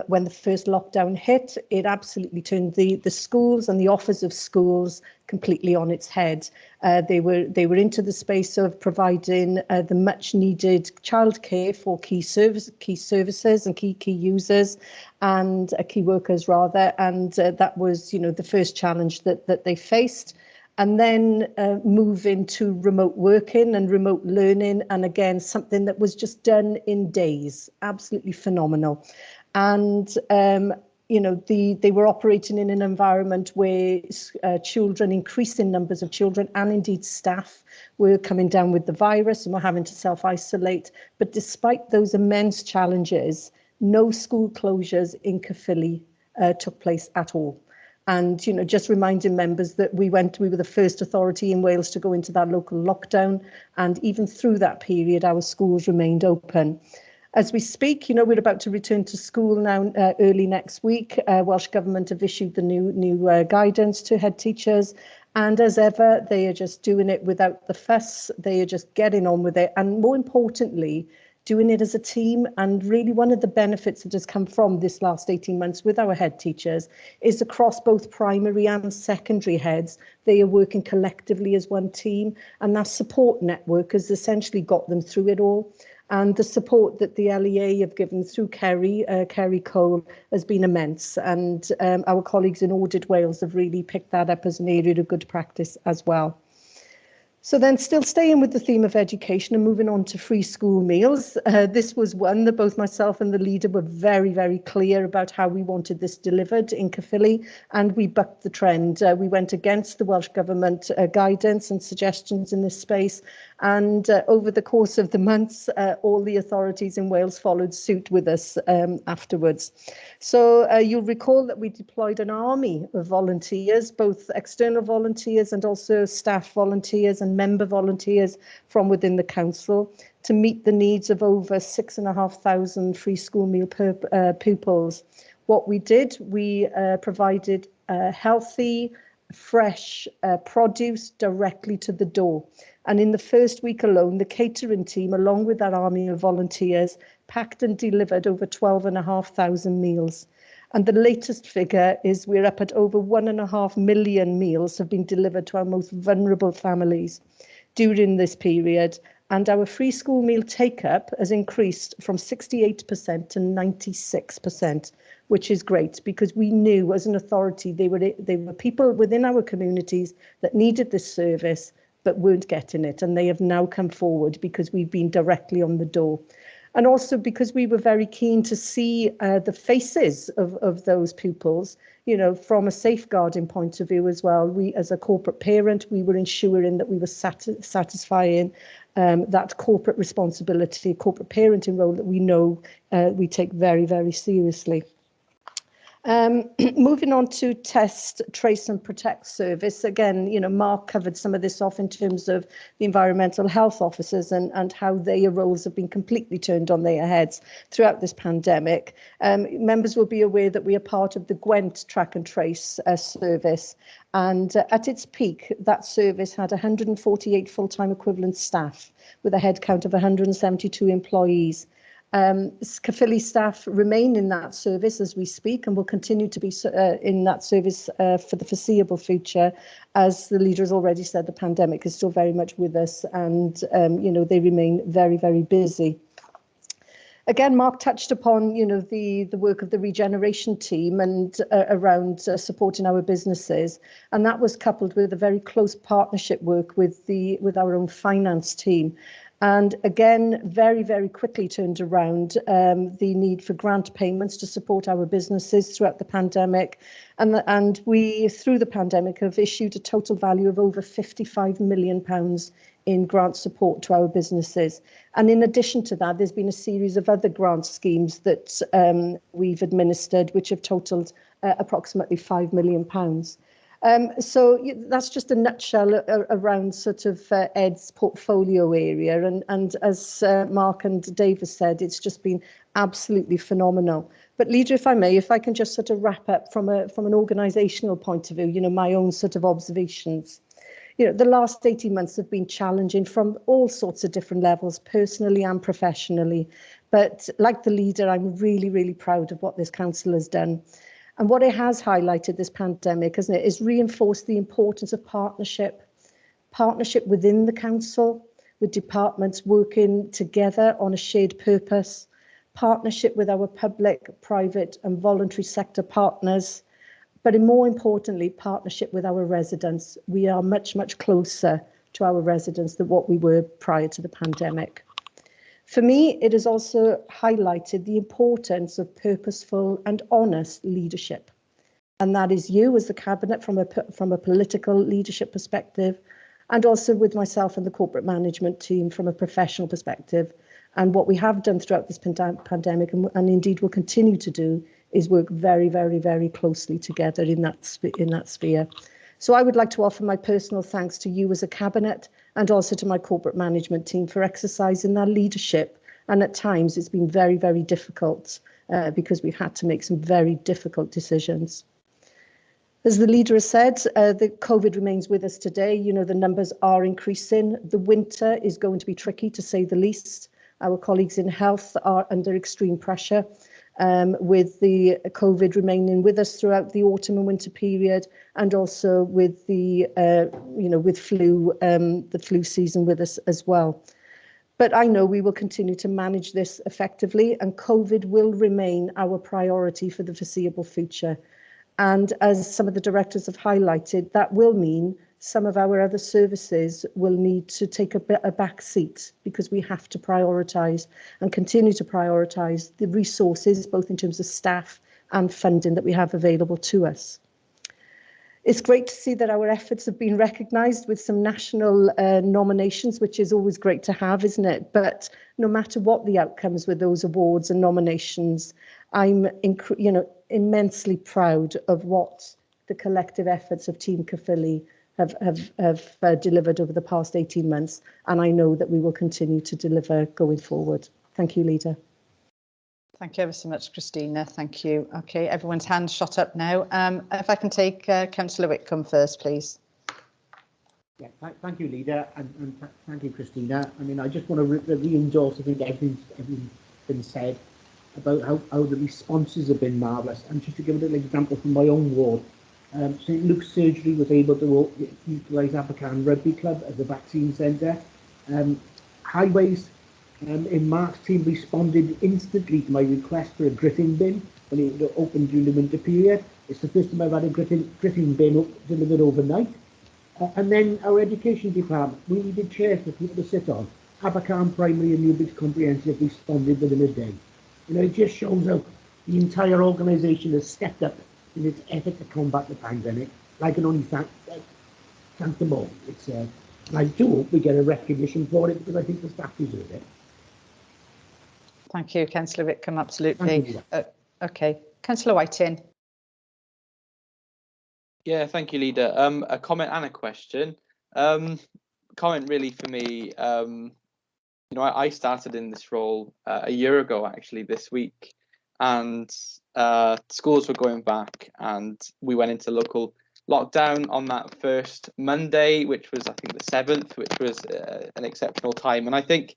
Speaker 5: When the first lockdown hit, it absolutely turned the schools and the offers of schools completely on its head. They were into the space of providing the much needed childcare for key services and key users and key workers rather. And that was, the first challenge that they faced. And then move into remote working and remote learning. And again, something that was just done in days, absolutely phenomenal. And, they were operating in an environment where children, increasing numbers of children and indeed staff were coming down with the virus and were having to self-isolate. But despite those immense challenges, no school closures in Caerphilly took place at all. And, just reminding members that we were the first authority in Wales to go into that local lockdown. And even through that period, our schools remained open. As we speak, we're about to return to school now early next week. Welsh Government have issued the new guidance to head teachers. And as ever, they are just doing it without the fuss. They are just getting on with it. And more importantly, doing it as a team. And really one of the benefits that has come from this last 18 months with our head teachers is across both primary and secondary heads. They are working collectively as one team. And that support network has essentially got them through it all. And the support that the LEA have given through Kerry Cole has been immense. And our colleagues in Audit Wales have really picked that up as an area of good practice as well. So then still staying with the theme of education and moving on to free school meals. This was one that both myself and the leader were very, very clear about how we wanted this delivered in Caerphilly, and we bucked the trend. We went against the Welsh Government guidance and suggestions in this space, and over the course of the months, all the authorities in Wales followed suit with us afterwards. So you'll recall that we deployed an army of volunteers, both external volunteers and also staff volunteers and member volunteers from within the council to meet the needs of over 6,500 free school meal pupils. What we did, we provided healthy, fresh produce directly to the door. And in the first week alone, the catering team, along with that army of volunteers, packed and delivered over 12,500 meals. And the latest figure is we're up at over 1.5 million meals have been delivered to our most vulnerable families during this period. And our free school meal take-up has increased from 68% to 96%, which is great because we knew as an authority they were people within our communities that needed this service but weren't getting it. And they have now come forward because we've been directly on the door. And also because we were very keen to see the faces of those pupils, from a safeguarding point of view as well. We, as a corporate parent, we were ensuring that we were satisfying that corporate responsibility, corporate parenting role that we know we take very, very seriously. Moving on to test, trace and protect service. Again, Mark covered some of this off in terms of the environmental health officers and how their roles have been completely turned on their heads throughout this pandemic. Members will be aware that we are part of the Gwent track and trace service. And at its peak, that service had 148 full-time equivalent staff with a headcount of 172 employees. Caerphilly staff remain in that service as we speak and will continue to be in that service for the foreseeable future. As the leader has already said, the pandemic is still very much with us and, they remain very, very busy. Again, Mark touched upon, the work of the regeneration team and around supporting our businesses, and that was coupled with a very close partnership work with our own finance team. And again, very, very quickly turned around the need for grant payments to support our businesses throughout the pandemic. And we, through the pandemic, have issued a total value of over £55 million in grant support to our businesses. And in addition to that, there's been a series of other grant schemes that we've administered, which have totaled approximately £5 million. So that's just a nutshell around sort of Ed's portfolio area. And as Mark and Dave have said, it's just been absolutely phenomenal. But Leader, if I can just sort of wrap up from an organisational point of view, my own sort of observations. The last 18 months have been challenging from all sorts of different levels, personally and professionally. But like the leader, I'm really, really proud of what this council has done. And what it has highlighted, this pandemic, hasn't it, is reinforced the importance of partnership within the council, with departments working together on a shared purpose, partnership with our public, private and voluntary sector partners, but more importantly, partnership with our residents. We are much, much closer to our residents than what we were prior to the pandemic. For me, it has also highlighted the importance of purposeful and honest leadership. And that is you as the Cabinet from a political leadership perspective, and also with myself and the corporate management team from a professional perspective. And what we have done throughout this pandemic, and indeed will continue to do, is work very, very, very closely together in that sphere. So I would like to offer my personal thanks to you as a Cabinet and also to my corporate management team for exercising that leadership And at times it's been very, very difficult because we've had to make some very difficult decisions. As the leader has said, the COVID remains with us today. You know, the numbers are increasing. The winter is going to be tricky, to say the least. Our colleagues in health are under extreme pressure with the COVID remaining with us throughout the autumn and winter period, and also with the, with the flu season with us as well. But I know we will continue to manage this effectively, and COVID will remain our priority for the foreseeable future. And as some of the directors have highlighted, that will mean some of our other services will need to take a back seat, because we have to prioritise and continue to prioritise the resources, both in terms of staff and funding that we have available to us. It's great to see that our efforts have been recognised with some national nominations, which is always great to have, isn't it? But no matter what the outcomes with those awards and nominations, I'm immensely proud of what the collective efforts of Team Caerphilly have delivered over the past 18 months, and I know that we will continue to deliver going forward. Thank you, Leader.
Speaker 1: Thank you ever so much, Christina. Thank you. Okay, everyone's hands shot up now. If I can take Councillor Whitcomb first, please.
Speaker 6: Yeah, thank you, Leader, and thank you, Christina. I mean, I just want to re-endorse, I think, everything's been said about how the responses have been marvellous. And just to give a little example from my own ward, St Luke's Surgery was able to utilise Abercarn Rugby Club as a vaccine centre. Highways in Mark's team responded instantly to my request for a gritting bin when it opened during the winter period. It's the first time I've had a gritting bin delivered overnight. And then our education department, we needed chairs for people to sit on. Abercarn Primary and Newbridge Comprehensive responded within a day. You know, it just shows how the entire organisation has stepped up in its effort to combat the pandemic. I can only thank them all. And I do hope we get a recognition for it, because I think the staff deserve it.
Speaker 1: Thank you, Councillor Whitcomb, absolutely. Okay, Councillor Whiting.
Speaker 9: Yeah, thank you, Leader. A comment and a question. Comment really for me, I started in this role a year ago, actually, this week, and schools were going back, and we went into local lockdown on that first Monday, which was, I think, the 7th, which was an exceptional time. And I think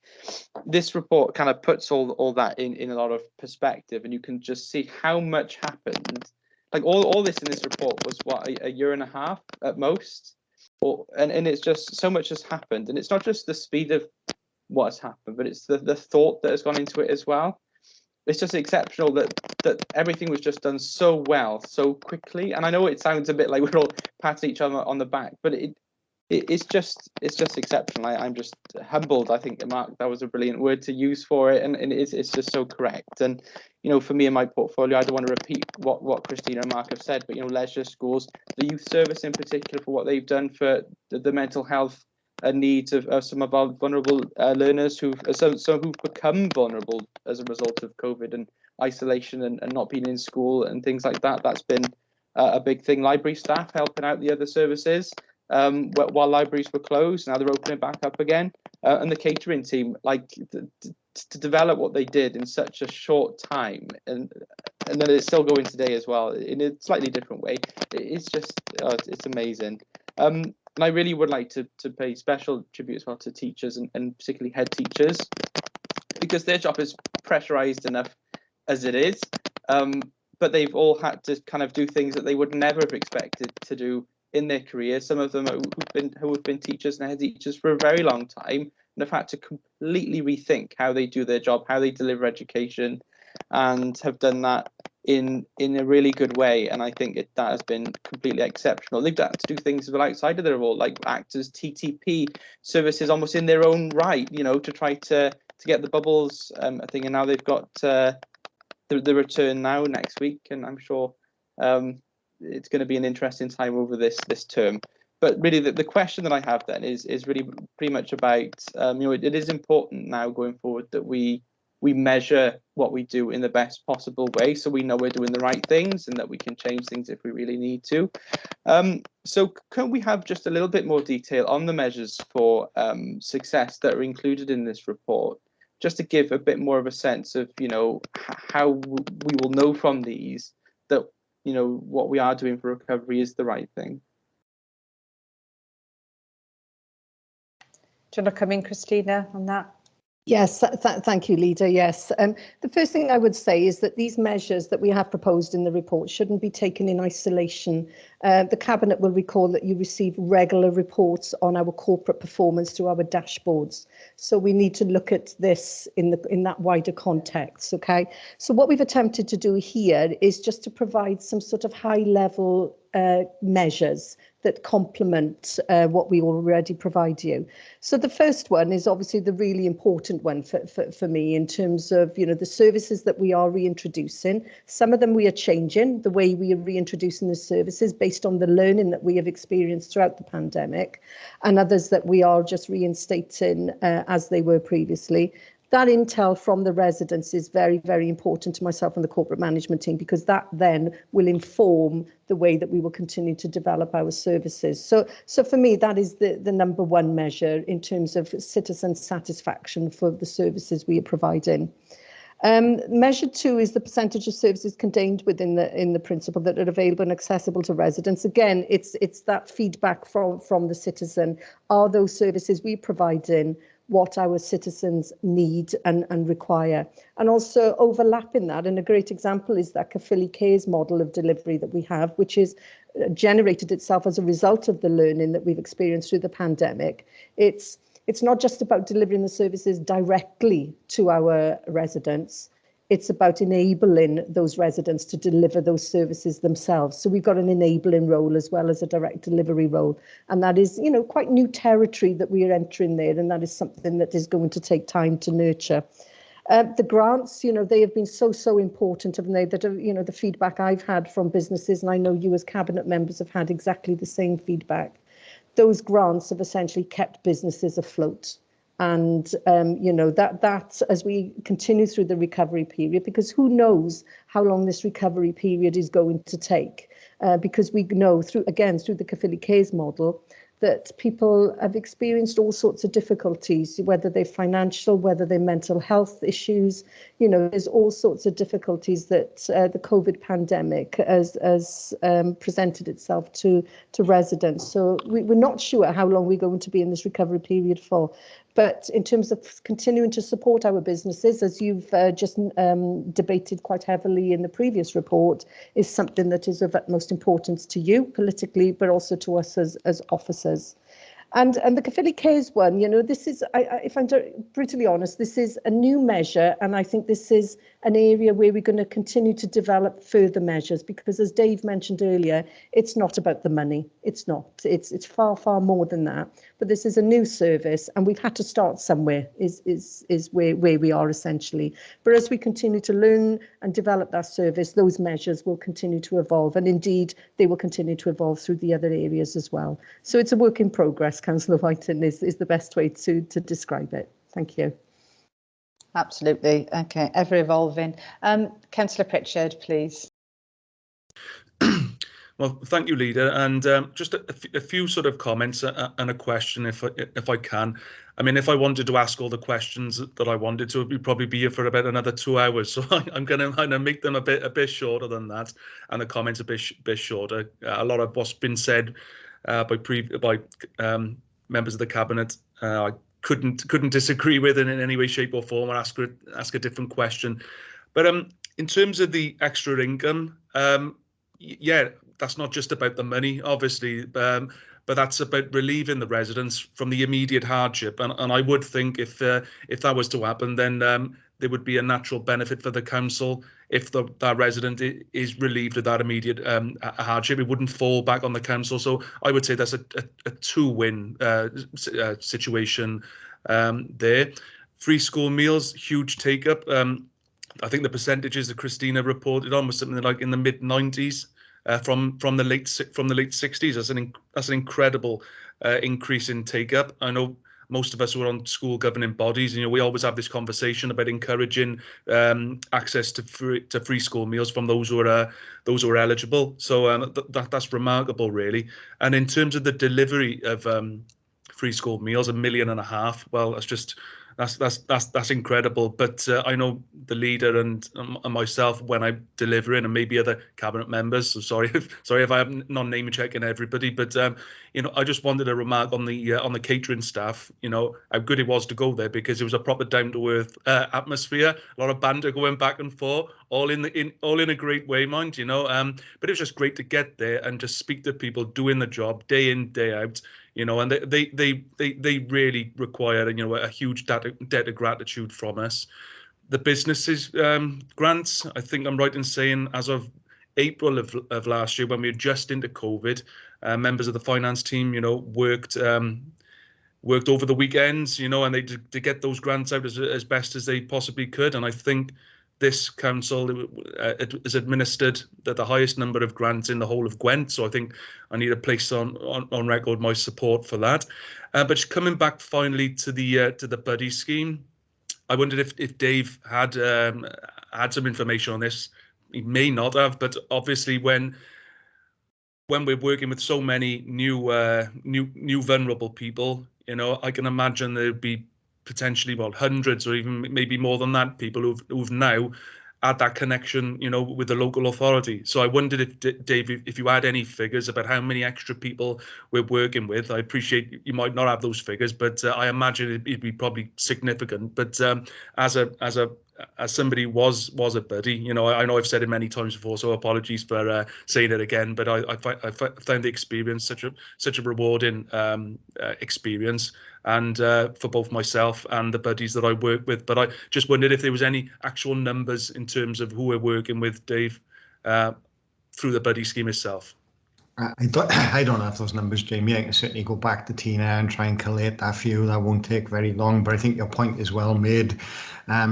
Speaker 9: this report kind of puts all that in a lot of perspective, and you can just see how much happened. Like all this in this report was what, a year and a half at most, and it's just so much has happened. And it's not just the speed of what has happened, but it's the thought that has gone into it as well. It's just exceptional that everything was just done so well, so quickly. And I know it sounds a bit like we're all patting each other on the back, but it's just exceptional. I'm just humbled. I think, Mark, that was a brilliant word to use for it, and it's just so correct. And for me in my portfolio, I don't want to repeat what Christina and Mark have said, but leisure schools, the youth service in particular, for what they've done for the mental health needs of some of our vulnerable learners who've become vulnerable as a result of COVID and isolation and not being in school and things like that. That's been a big thing. Library staff helping out the other services while libraries were closed. Now they're opening back up again. And the catering team, to develop what they did in such a short time, and then it's still going today as well in a slightly different way. It's just it's amazing. And I really would like to pay special tribute as well to teachers and particularly head teachers, because their job is pressurized enough as it is, but they've all had to kind of do things that they would never have expected to do in their careers. Some of them who have been teachers and head teachers for a very long time and have had to completely rethink how they do their job, how they deliver education, and have done that in a really good way. And I think that has been completely exceptional. They've had to do things outside of their role, like act as TTP services almost in their own right, to try to get the bubbles thing. And now they've got the return now next week, and I'm sure it's going to be an interesting time over this term. But really, the question that I have then is really pretty much about it is important now going forward that we measure what we do in the best possible way, so we know we're doing the right things and that we can change things if we really need to. So can we have just a little bit more detail on the measures for success that are included in this report, just to give a bit more of a sense of, you know, how we will know from these that, you know, what we are doing for recovery is the right thing.
Speaker 1: Do you want to come in, Christina, on that?
Speaker 5: Yes, thank you, Leader. Yes, the first thing I would say is that these measures that we have proposed in the report shouldn't be taken in isolation. The Cabinet will recall that you receive regular reports on our corporate performance through our dashboards. So we need to look at this in that wider context. Okay, so what we've attempted to do here is just to provide some sort of high-level measures that complement what we already provide you. So the first one is obviously the really important one for me in terms of, you know, the services that we are reintroducing. Some of them we are changing the way we are reintroducing the services based on the learning that we have experienced throughout the pandemic, and others that we are just reinstating as they were previously. That intel from the residents is very, very important to myself and the corporate management team, because that then will inform the way that we will continue to develop our services. So for me, that is the number one measure in terms of citizen satisfaction for the services we are providing. Measure 2 is the percentage of services contained within the principle that are available and accessible to residents. Again, it's that feedback from the citizen. Are those services we provide in what our citizens need and require? And also overlapping that, and a great example is that Caerphilly Cares model of delivery that we have, which is generated itself as a result of the learning that we've experienced through the pandemic. It's not just about delivering the services directly to our residents. It's about enabling those residents to deliver those services themselves. So we've got an enabling role as well as a direct delivery role. And that is, you know, quite new territory that we are entering there. And that is something that is going to take time to nurture. The grants, you know, they have been so important, haven't they? That, you know, the feedback I've had from businesses, and I know you as Cabinet members have had exactly the same feedback. Those grants have essentially kept businesses afloat. And, you know, that as we continue through the recovery period, because who knows how long this recovery period is going to take, because we know through the Caerphilly Cares model that people have experienced all sorts of difficulties, whether they're financial, whether they're mental health issues. You know, there's all sorts of difficulties that the COVID pandemic has presented itself to residents. So we're not sure how long we're going to be in this recovery period for. But in terms of continuing to support our businesses, as you've just debated quite heavily in the previous report, is something that is of utmost importance to you politically, but also to us as officers. And the Caerphilly Cares one, you know, this is, if I'm brutally honest, this is a new measure, and I think this is an area where we're going to continue to develop further measures, because as Dave mentioned earlier, it's not about the money. It's not. It's far more than that. But this is a new service, and we've had to start somewhere. Is where we are essentially. But as we continue to learn and develop that service, those measures will continue to evolve, and indeed they will continue to evolve through the other areas as well. So it's a work in progress. Councillor Whiten is the best way to describe it. Thank you.
Speaker 1: Absolutely. Okay, ever evolving. Councillor Pritchard, please.
Speaker 2: Well, thank you, Leader. And just a few sort of comments and a question, if I can. I mean, if I wanted to ask all the questions that I wanted to, we'd probably be here for about another 2 hours. So I'm going to kind of make them a bit shorter than that, and the comments a bit shorter. A lot of what's been said by members of the Cabinet, I couldn't disagree with it in any way, shape, or form, or ask a different question. But in terms of the extra income, yeah, that's not just about the money, obviously, but that's about relieving the residents from the immediate hardship. And I would think if that was to happen, then there would be a natural benefit for the council if that resident is relieved of that immediate hardship. It wouldn't fall back on the council. So I would say that's a two-win situation there. Free school meals, huge take-up. I think the percentages that Christina reported on was something like in the mid-90s. From the late 60s, that's an incredible increase in take up. I know most of us who are on school governing bodies, you know, we always have this conversation about encouraging access to free school meals from those who are eligible. So that's remarkable, really. And in terms of the delivery of free school meals, $1.5 million, well, that's just that's incredible. But I know the leader and myself, when I'm delivering, and maybe other cabinet members. So sorry if I'm not name checking everybody, but I just wanted to remark on the catering staff. How good it was to go there, because it was a proper down to earth atmosphere. A lot of banter going back and forth, all in a great way, mind. But it was just great to get there and just speak to people doing the job day in, day out. And they really require a huge debt of gratitude from us. The businesses grants, I think I'm right in saying, as of April of last year, when we were just into COVID, members of the finance team, worked over the weekends, and they to get those grants out as best as they possibly could. And I think this council has administered the highest number of grants in the whole of Gwent. So I think I need to place on record my support for that. But just coming back finally to the buddy scheme, I wondered if Dave had some information on this. He may not have, but obviously when we're working with so many new vulnerable people, I can imagine there'd be potentially hundreds or even maybe more than that, people who've now had that connection, with the local authority. So I wondered if Dave, if you had any figures about how many extra people we're working with. I appreciate you might not have those figures, but I imagine it'd be probably significant. But as somebody was a buddy, I know I've said it many times before, so apologies for saying it again. But I found the experience such a rewarding experience, and for both myself and the buddies that I work with. But I just wondered if there was any actual numbers in terms of who we're working with, Dave, through the buddy scheme itself.
Speaker 7: I don't have those numbers, Jamie. I can certainly go back to Tina and try and collate that for you. That won't take very long, but I think your point is well made.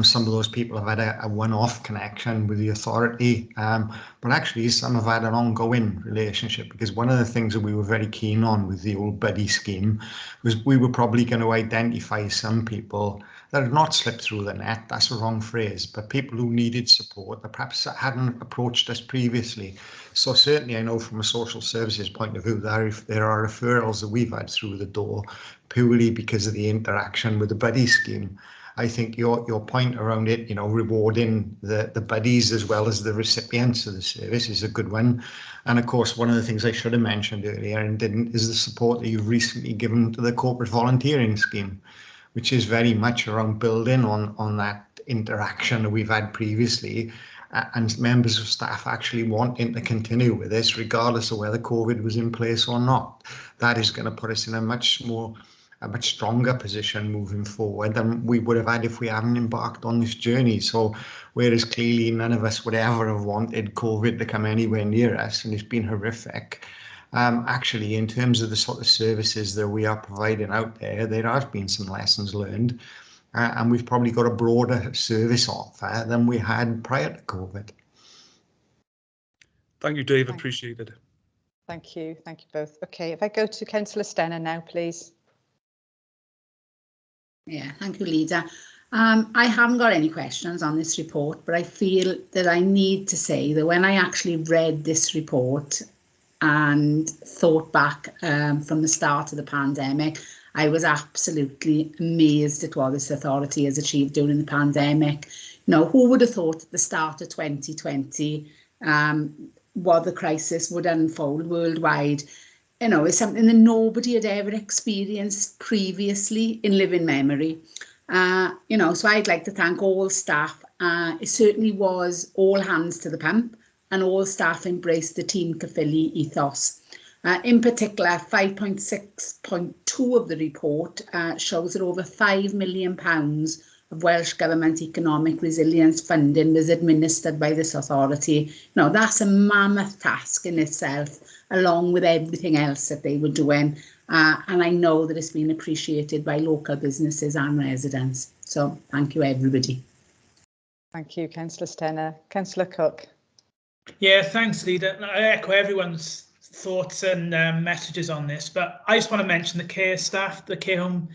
Speaker 7: Some of those people have had a one-off connection with the authority, but actually some have had an ongoing relationship, because one of the things that we were very keen on with the old buddy scheme was we were probably going to identify some people that had not slipped through the net. That's the wrong phrase, but people who needed support that perhaps hadn't approached us previously. So certainly I know from a social services point of view, there are referrals that we've had through the door purely because of the interaction with the buddy scheme. I think your point around it, rewarding the buddies as well as the recipients of the service is a good one. And of course, one of the things I should have mentioned earlier and didn't is the support that you've recently given to the corporate volunteering scheme, which is very much around building on that interaction that we've had previously, and members of staff actually wanting to continue with this regardless of whether COVID was in place or not. That is going to put us in a much stronger position moving forward than we would have had if we hadn't embarked on this journey. So whereas clearly none of us would ever have wanted COVID to come anywhere near us, and it's been horrific, actually in terms of the sort of services that we are providing out there has been some lessons learned, and we've probably got a broader service offer than we had prior to COVID.
Speaker 2: Thank you, Dave. Appreciate it.
Speaker 1: Thank you both. Okay, if I go to Councillor Stenner now, please.
Speaker 3: Yeah, thank you, Leader. I haven't got any questions on this report, but I feel that I need to say that when I actually read this report and thought back from the start of the pandemic, I was absolutely amazed at what this authority has achieved during the pandemic. Who would have thought at the start of 2020 what the crisis would unfold worldwide? It's something that nobody had ever experienced previously in living memory. So I'd like to thank all staff. It certainly was all hands to the pump, and all staff embraced the Team Caerphilly ethos. In particular, 5.6.2 of the report shows that over £5 million of Welsh Government economic resilience funding was administered by this authority. That's a mammoth task in itself, along with everything else that they were doing. And I know that it's been appreciated by local businesses and residents. So thank you, everybody.
Speaker 1: Thank you, Councillor Stenner. Councillor Cook.
Speaker 10: Yeah, thanks, Leader. I echo everyone's thoughts and messages on this, but I just want to mention the care staff, the care home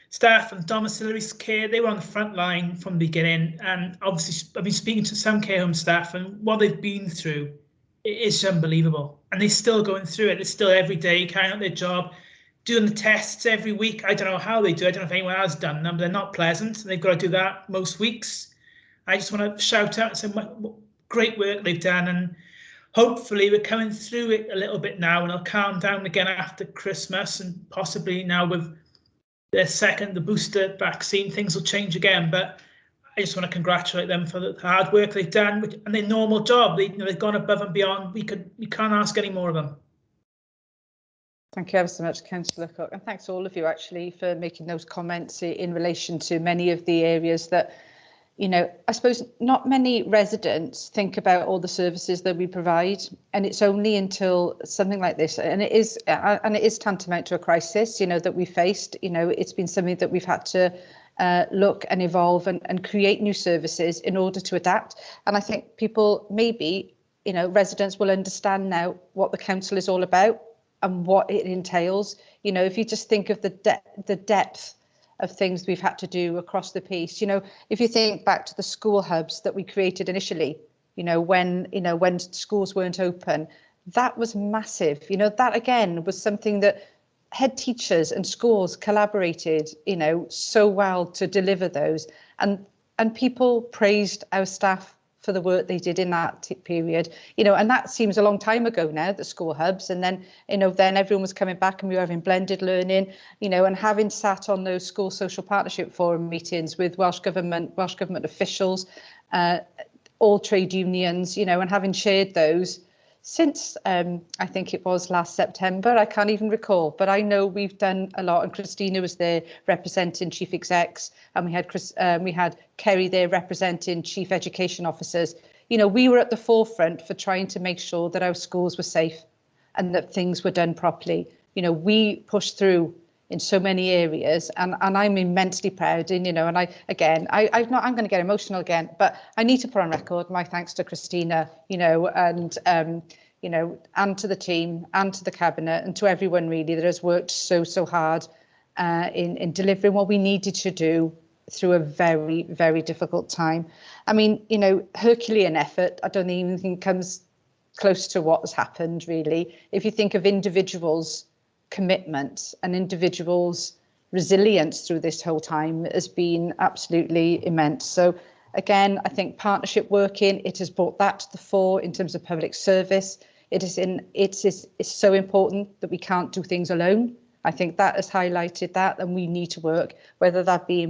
Speaker 10: staff and domiciliary care. They were on the front line from the beginning, and obviously I've been speaking to some care home staff, and what they've been through, it is unbelievable, and they're still going through it. It's still every day carrying out their job, doing the tests every week. I don't know how they do it. I don't know if anyone has done them. They're not pleasant. They've got to do that most weeks. I just want to shout out and say what great work they've done, and hopefully we're coming through it a little bit now, and it'll calm down again after Christmas, and possibly now with the booster vaccine, things will change again. But I just want to congratulate them for the hard work they've done and their normal job. They've gone above and beyond. We can't ask any more of them.
Speaker 1: Thank you ever so much, Councillor Cook, and thanks to all of you actually for making those comments in relation to many of the areas that, you know, I suppose not many residents think about all the services that we provide, and it's only until something like this, and it is tantamount to a crisis, you know, that we faced. You know, it's been something that we've had to look and evolve and create new services in order to adapt. And I think people, maybe, you know, residents will understand now what the council is all about and what it entails. You know, if you just think of the depth of things we've had to do across the piece, you know, if you think back to the school hubs that we created initially, when schools weren't open, that was massive. You know, that again was something that head teachers and schools collaborated, you know, so well to deliver those, and people praised our staff for the work they did in that period, you know, and that seems a long time ago now, the school hubs. And then, you know, then everyone was coming back and we were having blended learning, you know, and having sat on those school social partnership forum meetings with Welsh government officials, all trade unions, you know, and having shared those since I think it was last September. I can't even recall, but I know we've done a lot, and Christina was there representing chief execs, and we had Kerry there representing chief education officers. You know, we were at the forefront for trying to make sure that our schools were safe and that things were done properly. You know, we pushed through in so many areas, and I'm immensely proud. And, you know, and I'm going to get emotional again, but I need to put on record my thanks to Christina, you know, and you know, and to the team and to the cabinet and to everyone really that has worked so hard in delivering what we needed to do through a very, very difficult time. I mean, you know, Herculean effort, I don't even think comes close to what has happened really. If you think of individuals' commitment and individuals' resilience through this whole time has been absolutely immense. So again, I think partnership working, it has brought that to the fore in terms of public service. It's so important that we can't do things alone. I think that has highlighted that, and we need to work, whether that be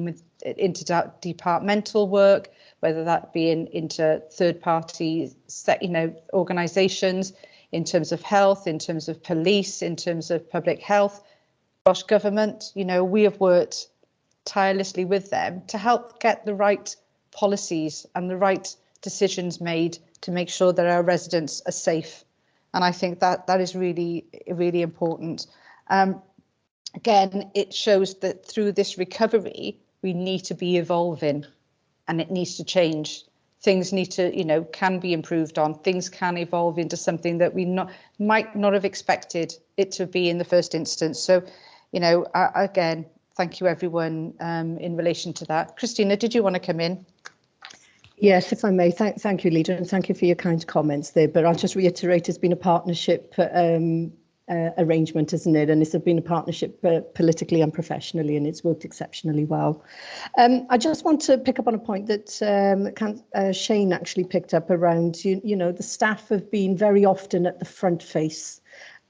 Speaker 1: interdepartmental work, whether that be into third-party, you know, organisations, in terms of health, in terms of police, in terms of public health. Welsh Government, you know, we have worked tirelessly with them to help get the right policies and the right decisions made to make sure that our residents are safe. And I think that is really, really important. Again, it shows that through this recovery, we need to be evolving and it needs to change. Things need to, you know, can be improved on. Things can evolve into something that we might not have expected it to be in the first instance. So, you know, again, thank you everyone in relation to that. Christina, did you want to come in?
Speaker 5: Yes, if I may. Thank you, Leader, and thank you for your kind comments there. But I'll just reiterate, it's been a partnership arrangement, isn't it? And it's been a partnership politically and professionally, and it's worked exceptionally well. I just want to pick up on a point that Shane actually picked up around, you know, the staff have been very often at the front face.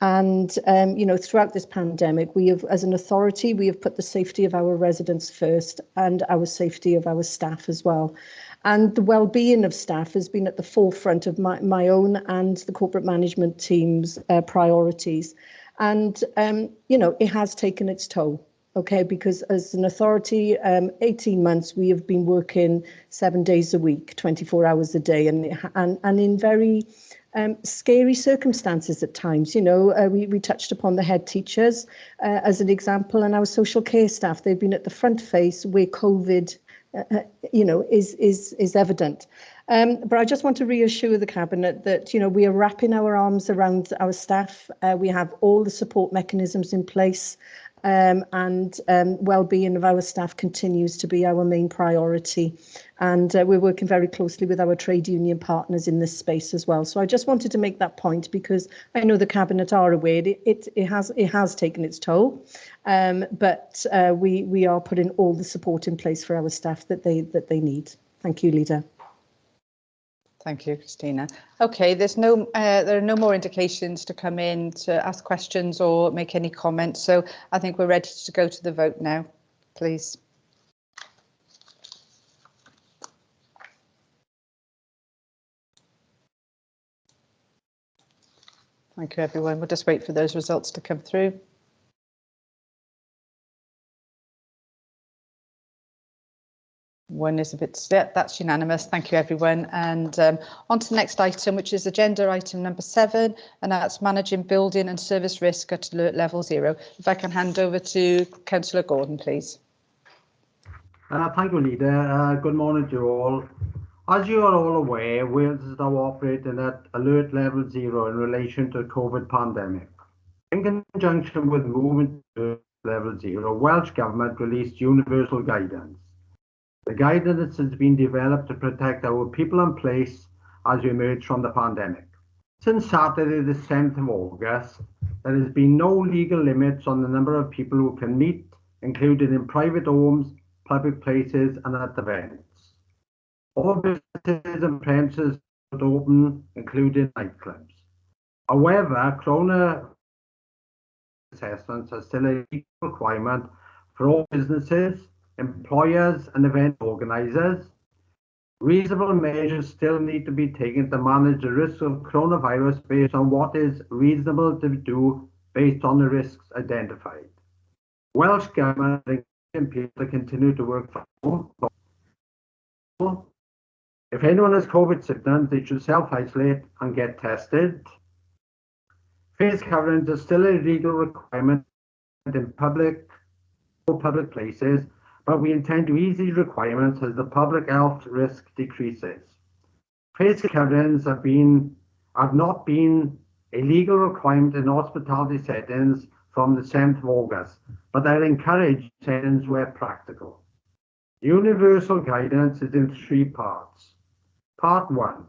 Speaker 5: And, you know, throughout this pandemic, we have, as an authority, we have put the safety of our residents first and our safety of our staff as well. And the well-being of staff has been at the forefront of my own and the corporate management team's priorities. And, you know, it has taken its toll, okay, because as an authority, 18 months, we have been working 7 days a week, 24 hours a day, and in very scary circumstances at times. You know, we touched upon the head teachers as an example, and our social care staff. They've been at the front face where COVID you know, is evident. But I just want to reassure the Cabinet that, you know, we are wrapping our arms around our staff. We have all the support mechanisms in place. and well-being of our staff continues to be our main priority. And we're working very closely with our trade union partners in this space as well. So I just wanted to make that point because I know the Cabinet are aware it has taken its toll, but we are putting all the support in place for our staff that they need. Thank you, Leader.
Speaker 1: Thank you, Christina. Okay, there are no more indications to come in to ask questions or make any comments. So I think we're ready to go to the vote now, please. Thank you, everyone. We'll just wait for those results to come through. One is a bit, yeah, that's unanimous. Thank you, everyone. And on to the next item, which is agenda item number 7, and that's managing building and service risk at alert level 0. If I can hand over to Councillor Gordon, please.
Speaker 11: Thank you, Leader. Good morning to you all. As you are all aware, Wales is now operating at alert level 0 in relation to the COVID pandemic. In conjunction with movement to level 0, Welsh Government released universal guidance. The guidance has been developed to protect our people and place as we emerge from the pandemic. Since Saturday, the 7th of August, there has been no legal limits on the number of people who can meet, including in private homes, public places and at events. All businesses and premises are open, including nightclubs. However, corona assessments are still a legal requirement for all businesses, employers and event organisers. Reasonable measures still need to be taken to manage the risk of coronavirus based on what is reasonable to do based on the risks identified. Welsh Government and people continue to work from home. If anyone has COVID symptoms, they should self-isolate and get tested. Face coverings are still a legal requirement in public places, but we intend to ease these requirements as the public health risk decreases. Face coverings have not been a legal requirement in hospitality settings from the 7th of August, but they're encouraged settings where practical. Universal guidance is in 3 parts. Part 1,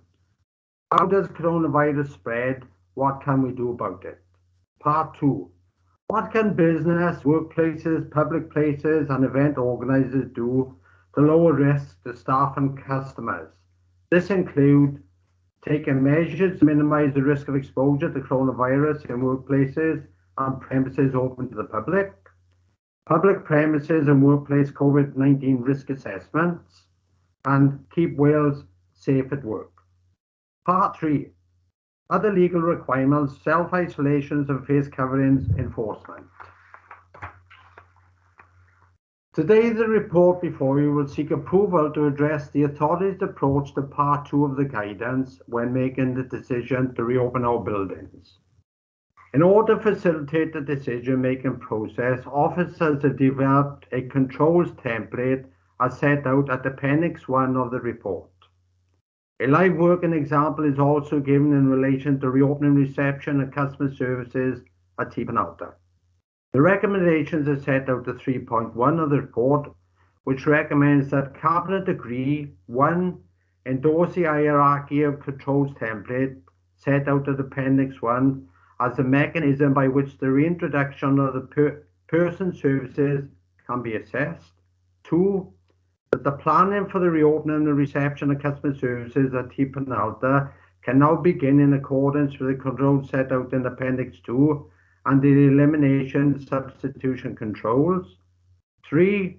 Speaker 11: how does coronavirus spread? What can we do about it? Part 2, what can business, workplaces, public places and event organisers do to lower risk to staff and customers? This includes taking measures to minimise the risk of exposure to coronavirus in workplaces and premises open to the public, public premises and workplace COVID-19 risk assessments, and keep Wales safe at work. Part 3, other legal requirements, self-isolations and face coverings enforcement. Today, the report before you will seek approval to address the authorities' approach to Part 2 of the guidance when making the decision to reopen our buildings. In order to facilitate the decision-making process, officers have developed a controls template as set out at Appendix 1 of the report. A live working example is also given in relation to reopening reception and customer services at Penalta. The recommendations are set out at 3.1 of the report, which recommends that Cabinet agree 1. Endorse the hierarchy of controls template set out at Appendix 1 as a mechanism by which the reintroduction of the person services can be assessed. 2. That the planning for the reopening and the reception of customer services at Penalta can now begin in accordance with the controls set out in Appendix 2 and the elimination substitution controls. 3.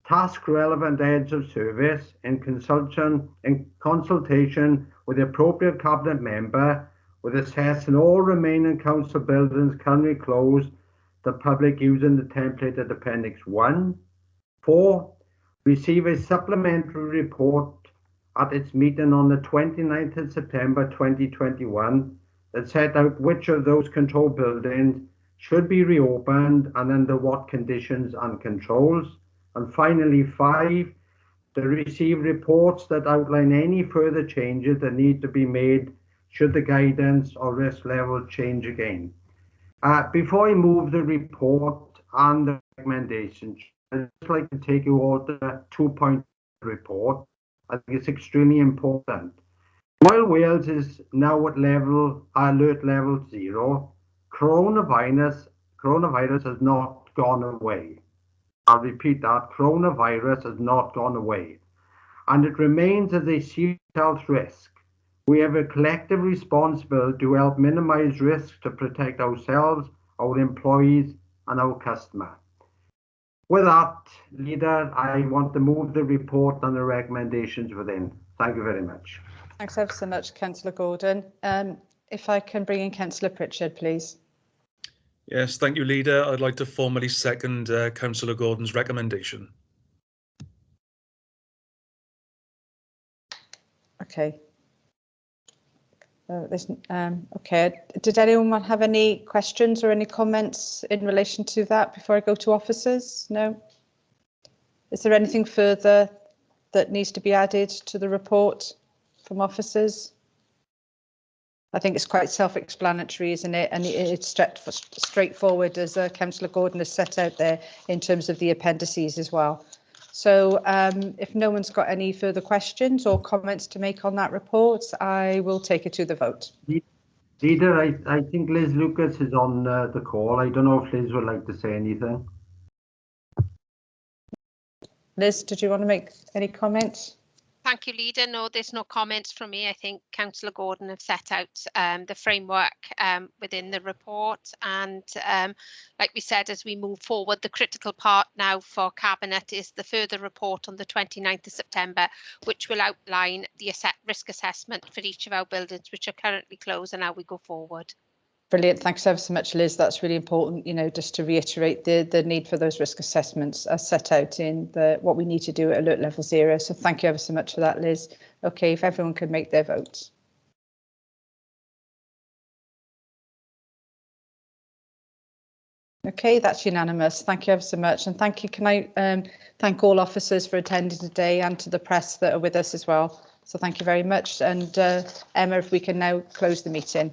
Speaker 11: Task relevant heads of service in consultation with the appropriate cabinet member with assessing all remaining council buildings currently closed to public using the template at Appendix 1. 4. Receive a supplementary report at its meeting on the 29th of September 2021 that set out which of those control buildings should be reopened and under what conditions and controls. And finally, 5, to receive reports that outline any further changes that need to be made should the guidance or risk level change again. Before I move the report, and the recommendations, I'd just like to take you all to the 2-point report. I think it's extremely important. While Wales is now at alert level 0, coronavirus has not gone away. I'll repeat that, coronavirus has not gone away, and it remains as a serious health risk. We have a collective responsibility to help minimize risks to protect ourselves, our employees, and our customer. With that, Leader, I want to move the report and the recommendations within. Thank you very much.
Speaker 1: Thanks ever so much, Councillor Gordon. If I can bring in Councillor Pritchard, please.
Speaker 2: Yes, thank you, Leader. I'd like to formally second Councillor Gordon's recommendation.
Speaker 1: Okay. Okay. Did anyone have any questions or any comments in relation to that before I go to officers? No? Is there anything further that needs to be added to the report from officers? I think it's quite self-explanatory, isn't it? And it's straightforward, as Councillor Gordon has set out there in terms of the appendices as well. So if no one's got any further questions or comments to make on that report, I will take it to the vote.
Speaker 11: Leader, I think Liz Lucas is on the call. I don't know if Liz would like to say anything.
Speaker 1: Liz, did you want to make any comments?
Speaker 12: Thank you, Leader. No, there's no comments from me. I think Councillor Gordon have set out the framework within the report. And like we said, as we move forward, the critical part now for Cabinet is the further report on the 29th of September, which will outline the risk assessment for each of our buildings, which are currently closed, and how we go forward.
Speaker 1: Brilliant. Thanks ever so much, Liz. That's really important, you know, just to reiterate the need for those risk assessments as set out in what we need to do at alert level 0. So thank you ever so much for that, Liz. OK, if everyone can make their votes. OK, that's unanimous. Thank you ever so much. And thank you. Can I thank all officers for attending today and to the press that are with us as well. So thank you very much. And Emma, if we can now close the meeting.